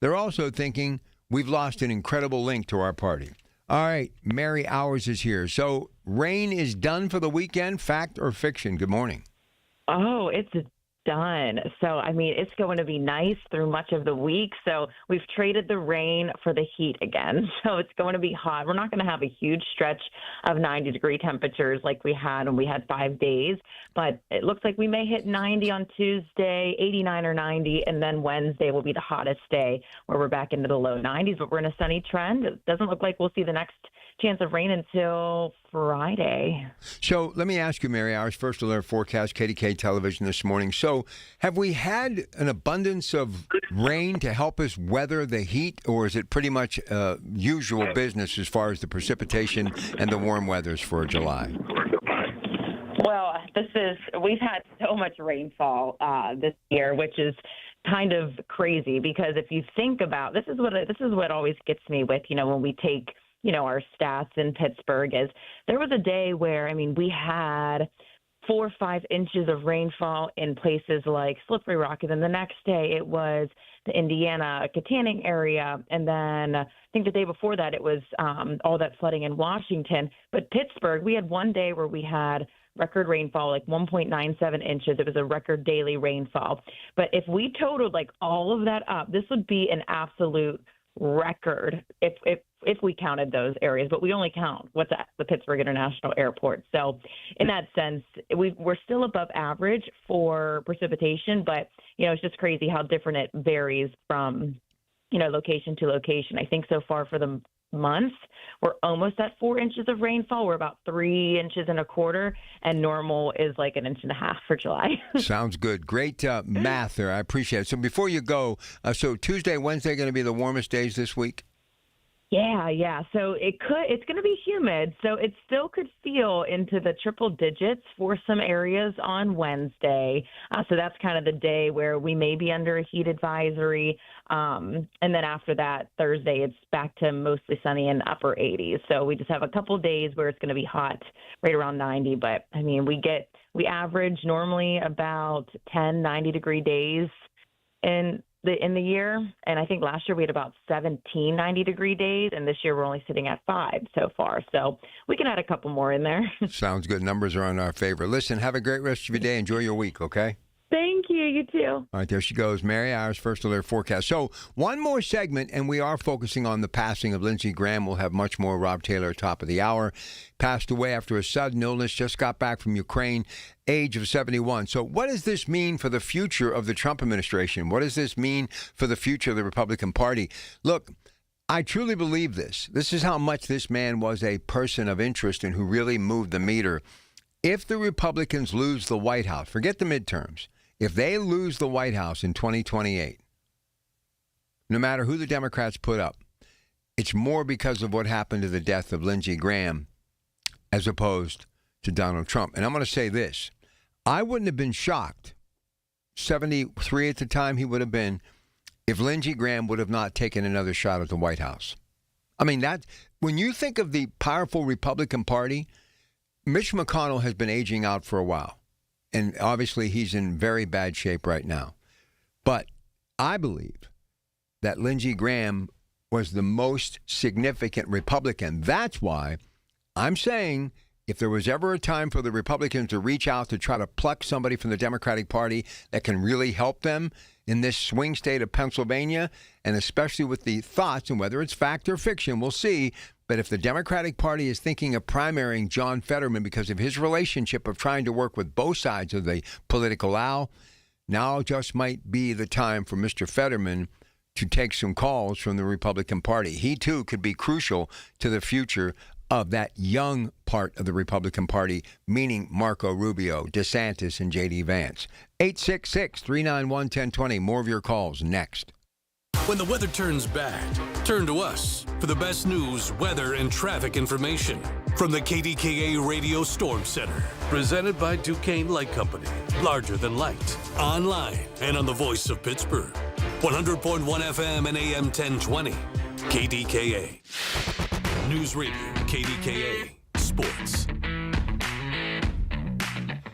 they're also thinking we've lost an incredible link to our party. All right, Mary Hours is here. So rain is done for the weekend, fact or fiction? Good morning. Oh, it's done. So, I mean, it's going to be nice through much of the week. So we've traded the rain for the heat again. So it's going to be hot. We're not going to have a huge stretch of 90-degree temperatures like we had when we had 5 days. But it looks like we may hit 90 on Tuesday, 89 or 90, and then Wednesday will be the hottest day where we're back into the low 90s. But we're in a sunny trend. It doesn't look like we'll see the next chance of rain until Friday. So let me ask you, Mary, our first alert forecast, KDKA television this morning. So have we had an abundance of rain to help us weather the heat, or is it pretty much usual business as far as the precipitation and the warm weathers for July? Well, we've had so much rainfall this year, which is kind of crazy because if you think about, this is what always gets me with, when we take our stats in Pittsburgh is there was a day where, we had 4 or 5 inches of rainfall in places like Slippery Rock. And then the next day it was the Indiana Katanning area. And then I think the day before that it was all that flooding in Washington. But Pittsburgh, we had one day where we had record rainfall, like 1.97 inches. It was a record daily rainfall. But if we totaled all of that up, this would be an absolute record if we counted those areas, but we only count what's at the Pittsburgh International Airport. So in that sense, we're still above average for precipitation, but, it's just crazy how different it varies from, location to location. I think so far for the month, we're almost at 4 inches of rainfall. We're about 3 inches and a quarter, and normal is like 1.5 inches for July. Sounds good. Great math there. I appreciate it. So before you go, so Tuesday, Wednesday going to be the warmest days this week? Yeah. So it's going to be humid. So it still could feel into the triple digits for some areas on Wednesday. So that's kind of the day where we may be under a heat advisory. And then after that, Thursday, it's back to mostly sunny and upper 80s. So we just have a couple days where it's going to be hot, right around 90. But we average normally about 10, 90-degree days in the year, and I think last year we had about 17 90-degree days, and this year we're only sitting at 5 so far. So we can add a couple more in there. Sounds good. Numbers are in our favor. Listen, have a great rest of your day. Enjoy your week, okay? Thank you. You too. All right, there she goes. Mary Hours, First Alert Forecast. So one more segment, and we are focusing on the passing of Lindsey Graham. We'll have much more. Rob Taylor, top of the hour. Passed away after a sudden illness, just got back from Ukraine, age of 71. So what does this mean for the future of the Trump administration? What does this mean for the future of the Republican Party? Look, I truly believe this. This is how much this man was a person of interest and who really moved the meter if the Republicans lose the White House, forget the midterms, if they lose the White House in 2028, no matter who the Democrats put up, it's more because of what happened to the death of Lindsey Graham as opposed to Donald Trump. And I'm going to say this. I wouldn't have been shocked, 73 at the time he would have been, if Lindsey Graham would have not taken another shot at the White House. I mean, that when you think of the powerful Republican Party, Mitch McConnell has been aging out for a while. And obviously he's in very bad shape right now. But I believe that Lindsey Graham was the most significant Republican. That's why I'm saying if there was ever a time for the Republicans to reach out to try to pluck somebody from the Democratic Party that can really help them in this swing state of Pennsylvania, and especially with the thoughts, and whether it's fact or fiction, we'll see, but if the Democratic Party is thinking of primarying John Fetterman because of his relationship of trying to work with both sides of the political aisle, now just might be the time for Mr. Fetterman to take some calls from the Republican Party. He, too, could be crucial to the future of that young part of the Republican Party, meaning Marco Rubio, DeSantis, and J.D. Vance. 866-391-1020. More of your calls next. When the weather turns bad, turn to us for the best news, weather, and traffic information from the KDKA Radio Storm Center. Presented by Duquesne Light Company. Larger than light. Online and on the voice of Pittsburgh. 100.1 FM and AM 1020. KDKA. News Radio, KDKA Sports.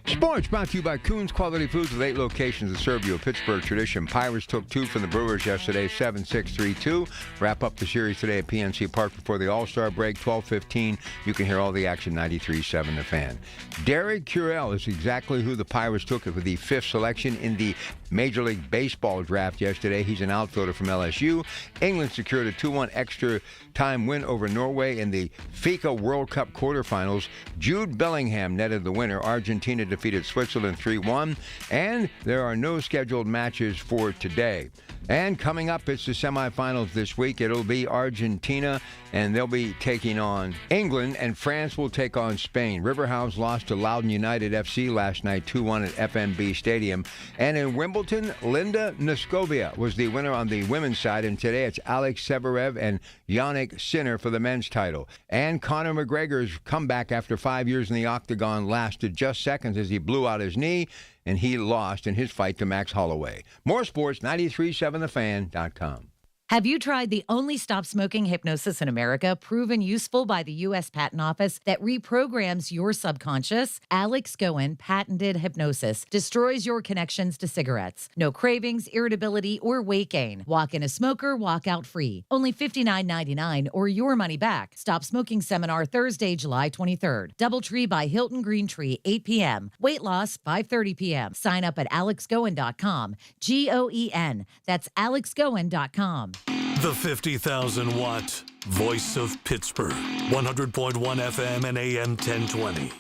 Sports brought to you by Coons Quality Foods with 8 locations that serve you a Pittsburgh tradition. Pirates took 2 from the Brewers yesterday, 7-6-3-2. Wrap up the series today at PNC Park before the All-Star break, 12:15. You can hear all the action, 93.7 The Fan. Derek Curell is exactly who the Pirates took with the 5th selection in the Major League Baseball draft yesterday. He's an outfielder from LSU. England secured a 2-1 extra time win over Norway in the FIFA World Cup quarterfinals. Jude Bellingham netted the winner. Argentina defeated Switzerland 3-1. And there are no scheduled matches for today. And coming up, it's the semifinals this week. It'll be Argentina, and they'll be taking on England, and France will take on Spain. Riverhouse lost to Loudoun United FC last night, 2-1 at FNB Stadium. And in Wimbledon, Linda Neskovia was the winner on the women's side, and today it's Alex Severev and Yannick Sinner for the men's title. And Conor McGregor's comeback after 5 years in the octagon lasted just seconds as he blew out his knee, and he lost in his fight to Max Holloway. More sports, 937thefan.com. Have you tried the only stop-smoking hypnosis in America, proven useful by the U.S. Patent Office that reprograms your subconscious? Alex Goen patented hypnosis destroys your connections to cigarettes. No cravings, irritability, or weight gain. Walk in a smoker, walk out free. Only $59.99 or your money back. Stop Smoking Seminar Thursday, July 23rd. Doubletree by Hilton Green Tree, 8 p.m. Weight loss, 5:30 p.m. Sign up at alexgoen.com. Goen. That's alexgoen.com. The 50,000-watt voice of Pittsburgh. 100.1 FM and AM 1020.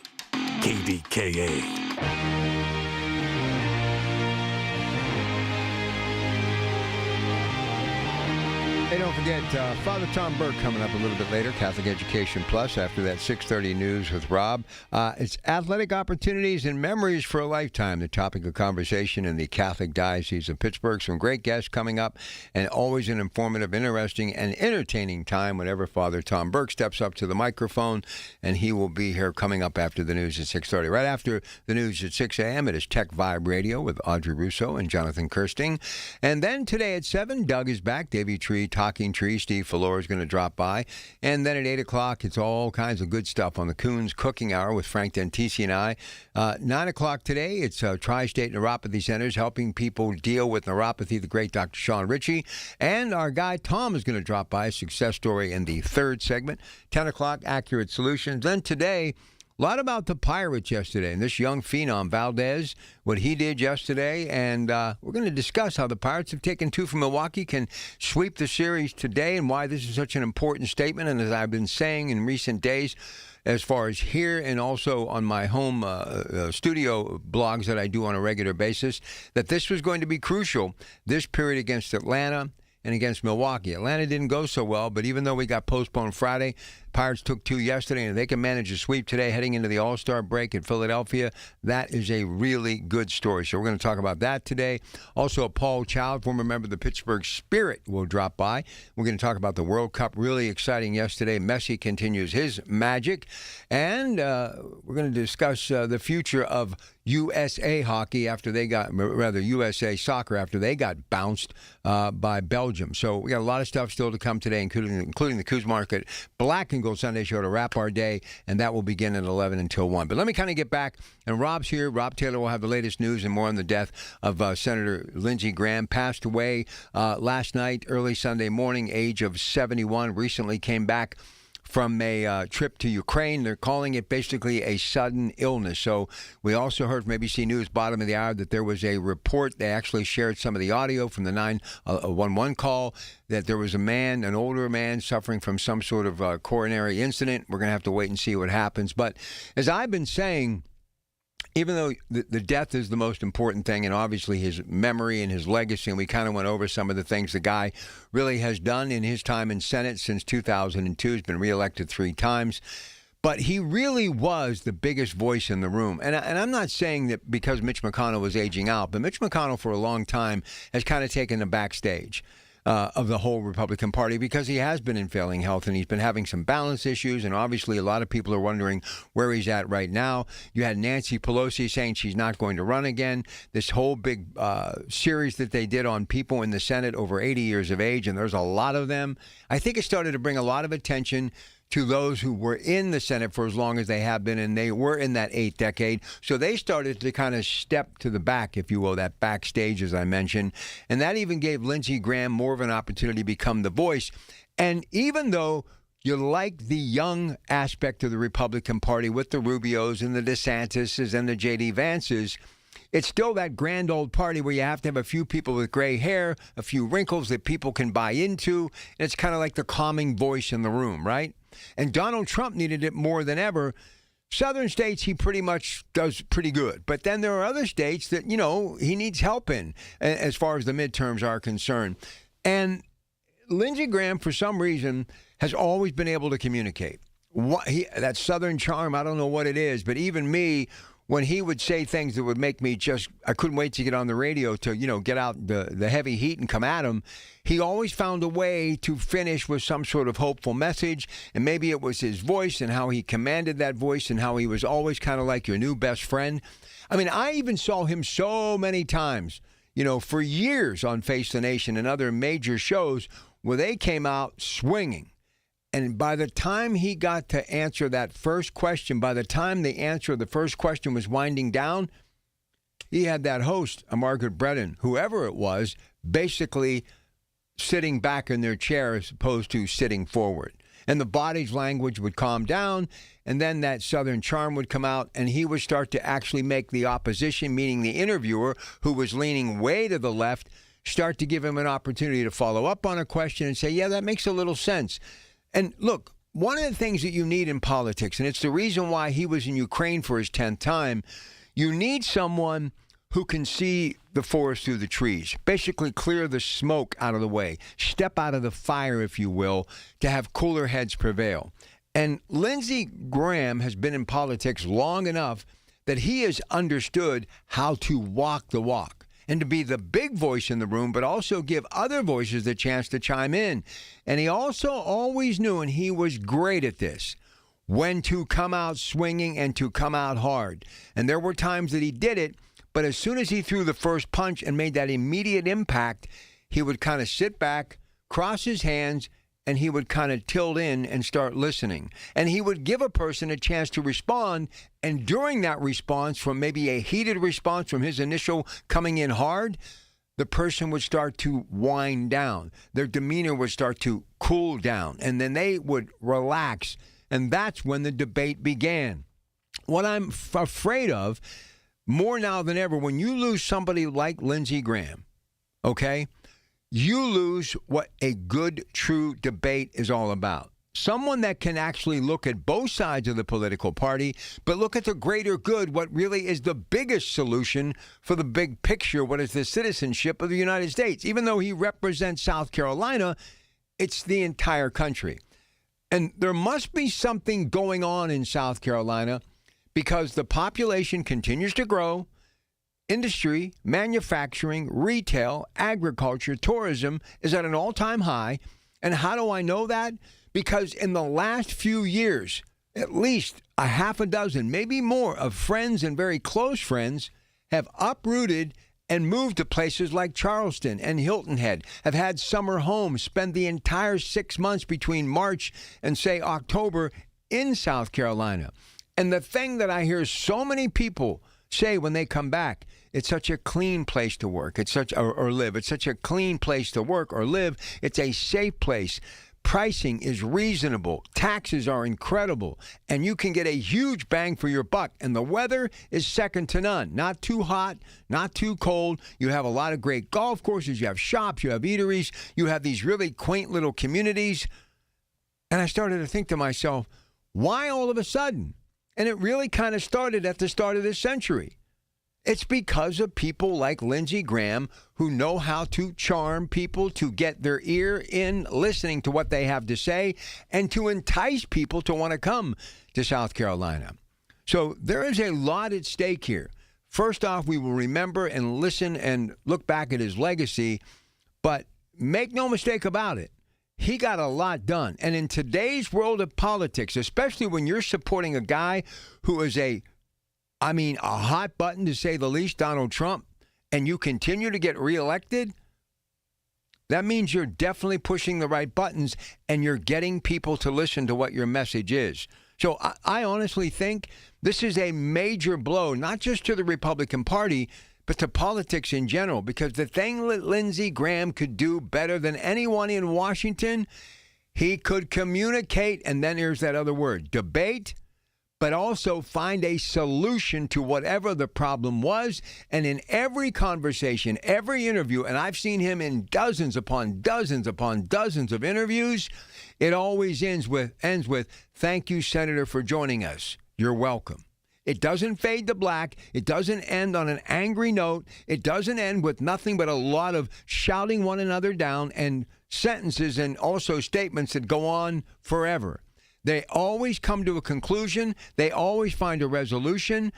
KDKA. Hey, don't forget, Father Tom Burke coming up a little bit later, Catholic Education Plus, after that 6:30 news with Rob. It's athletic opportunities and memories for a lifetime, the topic of conversation in the Catholic Diocese of Pittsburgh. Some great guests coming up, and always an informative, interesting, and entertaining time whenever Father Tom Burke steps up to the microphone, and he will be here coming up after the news at 6:30. Right after the news at 6 a.m., it is Tech Vibe Radio with Audrey Russo and Jonathan Kirsting. And then today at 7, Doug is back, Davey Tree, Talking Tree. Steve Fallor is going to drop by. And then at 8 o'clock, it's all kinds of good stuff on the Coons Cooking Hour with Frank Dentisi and I. 9 o'clock today, it's Tri-State Neuropathy Centers helping people deal with neuropathy, the great Dr. Sean Ritchie. And our guy Tom is going to drop by, a success story in the third segment. 10 o'clock, Accurate Solutions. Then today, a lot about the Pirates yesterday and this young phenom, Valdez, what he did yesterday. And we're going to discuss how the Pirates have taken 2 from Milwaukee, can sweep the series today, and why this is such an important statement. And as I've been saying in recent days, as far as here and also on my home studio blogs that I do on a regular basis, that this was going to be crucial, this period against Atlanta and against Milwaukee. Atlanta didn't go so well, but even though we got postponed Friday, Pirates took 2 yesterday, and if they can manage a sweep today heading into the All-Star break in Philadelphia, that is a really good story. So we're going to talk about that today. Also, Paul Child, former member of the Pittsburgh Spirit, will drop by. We're going to talk about the World Cup. Really exciting yesterday. Messi continues his magic. And we're going to discuss the future of USA hockey USA soccer after they got bounced by Belgium. So we got a lot of stuff still to come today, including the Coos Market Black and Gold Sunday show to wrap our day, and that will begin at 11 until 1. But let me kind of get back, and Rob's here. Rob Taylor will have the latest news and more on the death of Senator Lindsey Graham. Passed away last night, early Sunday morning, age of 71. Recently came back from a trip to Ukraine. They're calling it basically a sudden illness. So we also heard from ABC News, bottom of the hour, that there was a report. They actually shared some of the audio from the 911 call, that there was an older man suffering from some sort of coronary incident. We're going to have to wait and see what happens. But as I've been saying, even though the death is the most important thing, and obviously his memory and his legacy, and we kind of went over some of the things the guy really has done in his time in Senate since 2002. He's been reelected 3 times. But he really was the biggest voice in the room. And I'm not saying that because Mitch McConnell was aging out, but Mitch McConnell for a long time has kind of taken the backstage of the whole Republican Party, because he has been in failing health and he's been having some balance issues, and obviously a lot of people are wondering where he's at right now. You had Nancy Pelosi saying she's not going to run again. This whole big series that they did on people in the Senate over 80 years of age, and there's a lot of them. I think it started to bring a lot of attention to those who were in the Senate for as long as they have been, and they were in that 8th decade. So they started to kind of step to the back, if you will, that backstage, as I mentioned. And that even gave Lindsey Graham more of an opportunity to become the voice. And even though you like the young aspect of the Republican Party with the Rubios and the DeSantises and the J.D. Vances, it's still that grand old party where you have to have a few people with gray hair, a few wrinkles that people can buy into. And it's kind of like the calming voice in the room, right? And Donald Trump needed it more than ever. Southern states, he pretty much does pretty good. But then there are other states that, he needs help in as far as the midterms are concerned. And Lindsey Graham, for some reason, has always been able to communicate. That Southern charm, I don't know what it is, but even me, when he would say things that would make me I couldn't wait to get on the radio to, get out the heavy heat and come at him, he always found a way to finish with some sort of hopeful message. And maybe it was his voice and how he commanded that voice and how he was always kind of like your new best friend. I mean, I even saw him so many times, for years on Face the Nation and other major shows where they came out swinging. And by the time he got to answer that first question, by the time the answer of the first question was winding down, he had that host, Margaret Brennan, whoever it was, basically sitting back in their chair as opposed to sitting forward. And the body's language would calm down, and then that Southern charm would come out, and he would start to actually make the opposition, meaning the interviewer, who was leaning way to the left, start to give him an opportunity to follow up on a question and say, yeah, that makes a little sense. And look, one of the things that you need in politics, and it's the reason why he was in Ukraine for his 10th time, you need someone who can see the forest through the trees, basically clear the smoke out of the way, step out of the fire, if you will, to have cooler heads prevail. And Lindsey Graham has been in politics long enough that he has understood how to walk the walk and to be the big voice in the room, but also give other voices the chance to chime in. And he also always knew, and he was great at this, when to come out swinging and to come out hard. And there were times that he did it, but as soon as he threw the first punch and made that immediate impact, he would kind of sit back, cross his hands, and he would kind of tilt in and start listening. And he would give a person a chance to respond. And during that response, from maybe a heated response from his initial coming in hard, the person would start to wind down. Their demeanor would start to cool down. And then they would relax. And that's when the debate began. What I'm afraid of, more now than ever, when you lose somebody like Lindsey Graham, okay, you lose what a good, true debate is all about. Someone that can actually look at both sides of the political party, but look at the greater good, what really is the biggest solution for the big picture, what is the citizenship of the United States. Even though he represents South Carolina, it's the entire country. And there must be something going on in South Carolina because the population continues to grow. Industry, manufacturing, retail, agriculture, tourism is at an all-time high. And how do I know that? Because in the last few years, at least a half a dozen, maybe more, of friends and very close friends have uprooted and moved to places like Charleston and Hilton Head, have had summer homes, spend the entire 6 months between March and, say, October in South Carolina. And the thing that I hear so many people say when they come back, it's such a clean place to work, it's such or live. It's such a clean place to work or live. It's a safe place. Pricing is reasonable. Taxes are incredible. And you can get a huge bang for your buck. And the weather is second to none. Not too hot, not too cold. You have a lot of great golf courses. You have shops. You have eateries. You have these really quaint little communities. And I started to think to myself, why all of a sudden? And it really kind of started at the start of this century. It's because of people like Lindsey Graham who know how to charm people, to get their ear in listening to what they have to say, and to entice people to want to come to South Carolina. So there is a lot at stake here. First off, we will remember and listen and look back at his legacy, but make no mistake about it. He got a lot done. And in today's world of politics, especially when you're supporting a guy who is a hot button, to say the least, Donald Trump, and you continue to get reelected, that means you're definitely pushing the right buttons and you're getting people to listen to what your message is. So I honestly think this is a major blow, not just to the Republican Party, but to politics in general, because the thing that Lindsey Graham could do better than anyone in Washington, he could communicate, and then here's that other word, debate, but also find a solution to whatever the problem was. And in every conversation, every interview, and I've seen him in dozens upon dozens upon dozens of interviews, it always ends with, thank you, Senator, for joining us. You're welcome. It doesn't fade to black. It doesn't end on an angry note. It doesn't end with nothing but a lot of shouting one another down and sentences and also statements that go on forever. They always come to a conclusion. They always find a resolution.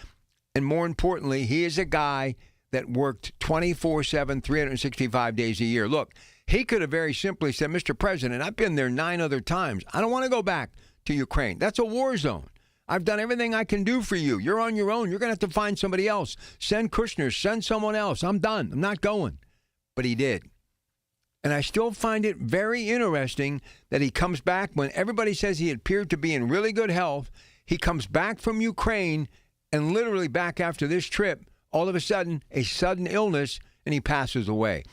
And more importantly, he is a guy that worked 24/7, 365 days a year. Look, he could have very simply said, Mr. President, I've been there 9 other times. I don't want to go back to Ukraine. That's a war zone. I've done everything I can do for you. You're on your own. You're going to have to find somebody else. Send Kushner. Send someone else. I'm done. I'm not going. But he did. And I still find it very interesting that he comes back when everybody says he appeared to be in really good health. He comes back from Ukraine and literally back after this trip, all of a sudden, a sudden illness, and he passes away.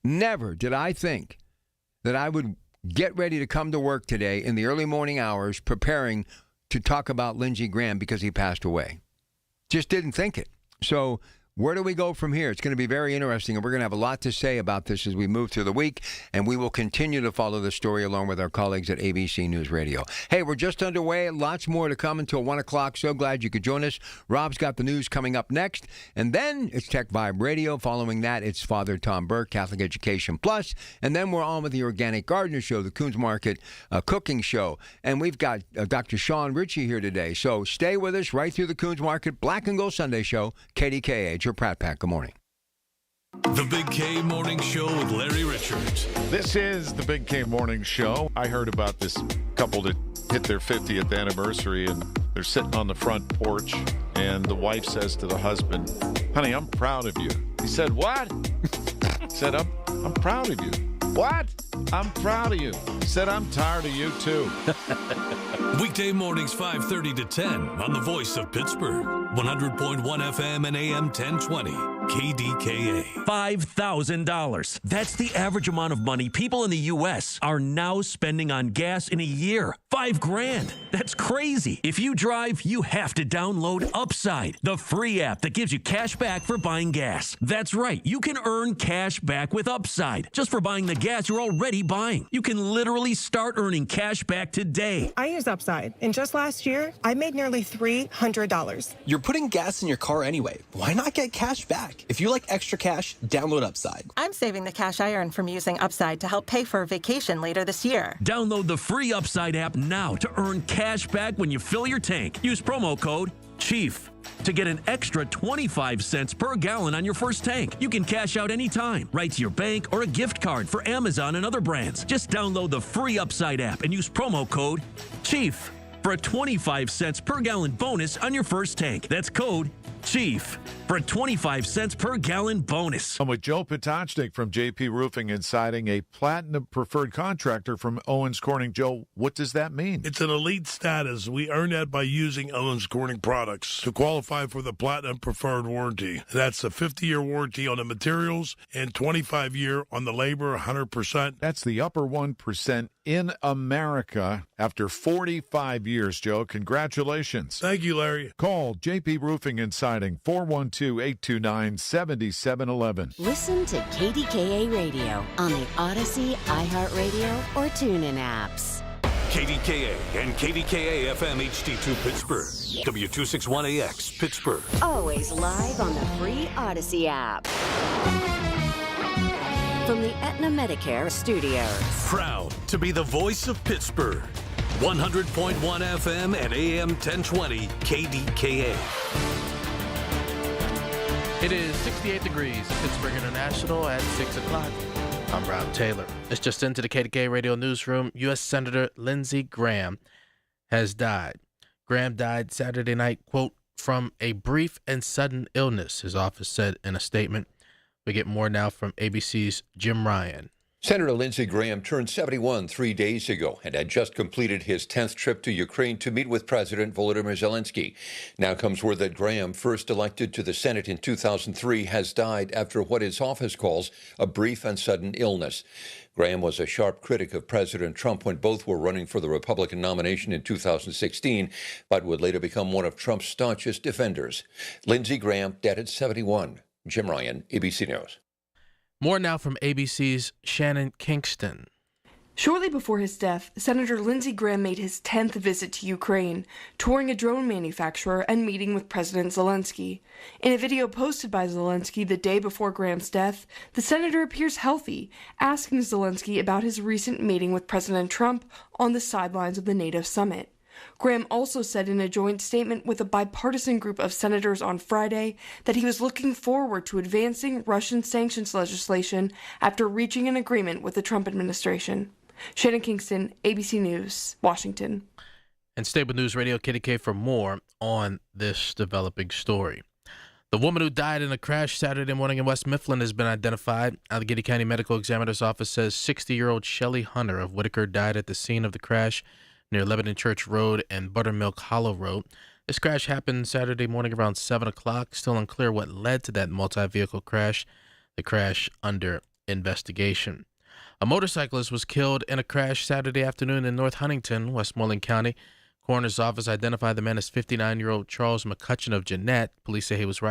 Never did I think that I would get ready to come to work today in the early morning hours preparing to talk about Lindsey Graham because he passed away. Just didn't think it. So where do we go from here? It's going to be very interesting, and we're going to have a lot to say about this as we move through the week, and we will continue to follow the story along with our colleagues at ABC News Radio. Hey, we're just underway. Lots more to come until 1 o'clock. So glad you could join us. Rob's got the news coming up next, and then it's Tech Vibe Radio. Following that, it's Father Tom Burke, Catholic Education Plus, and then we're on with the Organic Gardener Show, the Coons Market Cooking Show, and we've got Dr. Sean Ritchie here today. So stay with us right through the Coons Market Black and Gold Sunday Show, KDKA. Your Pratt Pack. Good morning. The Big K Morning Show with Larry Richards. This is the Big K Morning Show. I heard about this couple that hit their 50th anniversary, and they're sitting on the front porch, and the wife says to the husband, honey, I'm proud of you. He said, what? He said, I'm proud of you. What? I'm proud of you. He said, I'm tired of you too. Weekday mornings 5:30 to 10 on the voice of Pittsburgh. 100.1 FM and AM 1020. KDKA. $5,000. That's the average amount of money people in the U.S. are now spending on gas in a year. $5,000. That's crazy. If you drive, you have to download Upside, the free app that gives you cash back for buying gas. That's right. You can earn cash back with Upside just for buying the gas you're already buying. You can literally start earning cash back today. I use Upside, and just last year, I made nearly $300. You're putting gas in your car anyway. Why not get cash back? back. If you like extra cash, download Upside. I'm saving the cash I earn from using Upside to help pay for a vacation later this year. Download the free Upside app now to earn cash back when you fill your tank. Use promo code CHIEF to get an extra 25 cents per gallon on your first tank. You can cash out anytime, right to your bank or a gift card for Amazon and other brands. Just download the free Upside app and use promo code CHIEF for a 25 cents per gallon bonus on your first tank. That's code CHIEF for a 25 cents per gallon bonus. I'm with Joe Potachnik from JP Roofing and Siding, a platinum preferred contractor from Owens Corning. Joe, what does that mean? It's an elite status. We earn that by using Owens Corning products to qualify for the platinum preferred warranty. That's a 50-year warranty on the materials and 25-year on the labor, 100%. That's the upper 1% in America after 45 years, Joe. Congratulations. Thank you, Larry. Call JP Roofing and Siding, 412-829-7711. Listen to KDKA Radio on the Odyssey, iHeartRadio, or TuneIn apps. KDKA and KDKA-FM HD2 Pittsburgh. W261AX Pittsburgh. Always live on the free Odyssey app. From the Aetna Medicare studios. Proud to be the voice of Pittsburgh. 100.1 FM and AM 1020 KDKA. It is 68 degrees at Pittsburgh International at 6 o'clock. I'm Rob Taylor. It's just into the KDKA radio newsroom. U.S. Senator Lindsey Graham has died. Graham died Saturday night, quote, from a brief and sudden illness, his office said in a statement. We get more now from ABC's Jim Ryan. Senator Lindsey Graham turned 71 3 days ago and had just completed his 10th trip to Ukraine to meet with President Volodymyr Zelensky. Now comes word that Graham, first elected to the Senate in 2003, has died after what his office calls a brief and sudden illness. Graham was a sharp critic of President Trump when both were running for the Republican nomination in 2016, but would later become one of Trump's staunchest defenders. Lindsey Graham, dead at 71. Jim Ryan, ABC News. More now from ABC's Shannon Kingston. Shortly before his death, Senator Lindsey Graham made his 10th visit to Ukraine, touring a drone manufacturer and meeting with President Zelensky. In a video posted by Zelensky the day before Graham's death, the senator appears healthy, asking Zelensky about his recent meeting with President Trump on the sidelines of the NATO summit. Graham also said in a joint statement with a bipartisan group of senators on Friday that he was looking forward to advancing Russian sanctions legislation after reaching an agreement with the Trump administration. Shannon Kingston, ABC News, Washington. And stay with News Radio KDK for more on this developing story. The woman who died in a crash Saturday morning in West Mifflin has been identified. Allegheny County Medical Examiner's Office says 60-year-old Shelley Hunter of Whitaker died at the scene of the crash near Lebanon Church Road and Buttermilk Hollow Road. This crash happened Saturday morning around 7 o'clock. Still unclear what led to that multi-vehicle crash. The crash under investigation. A motorcyclist was killed in a crash Saturday afternoon in North Huntington, Westmoreland County. Coroner's office identified the man as 59-year-old Charles McCutcheon of Jeanette. Police say he was riding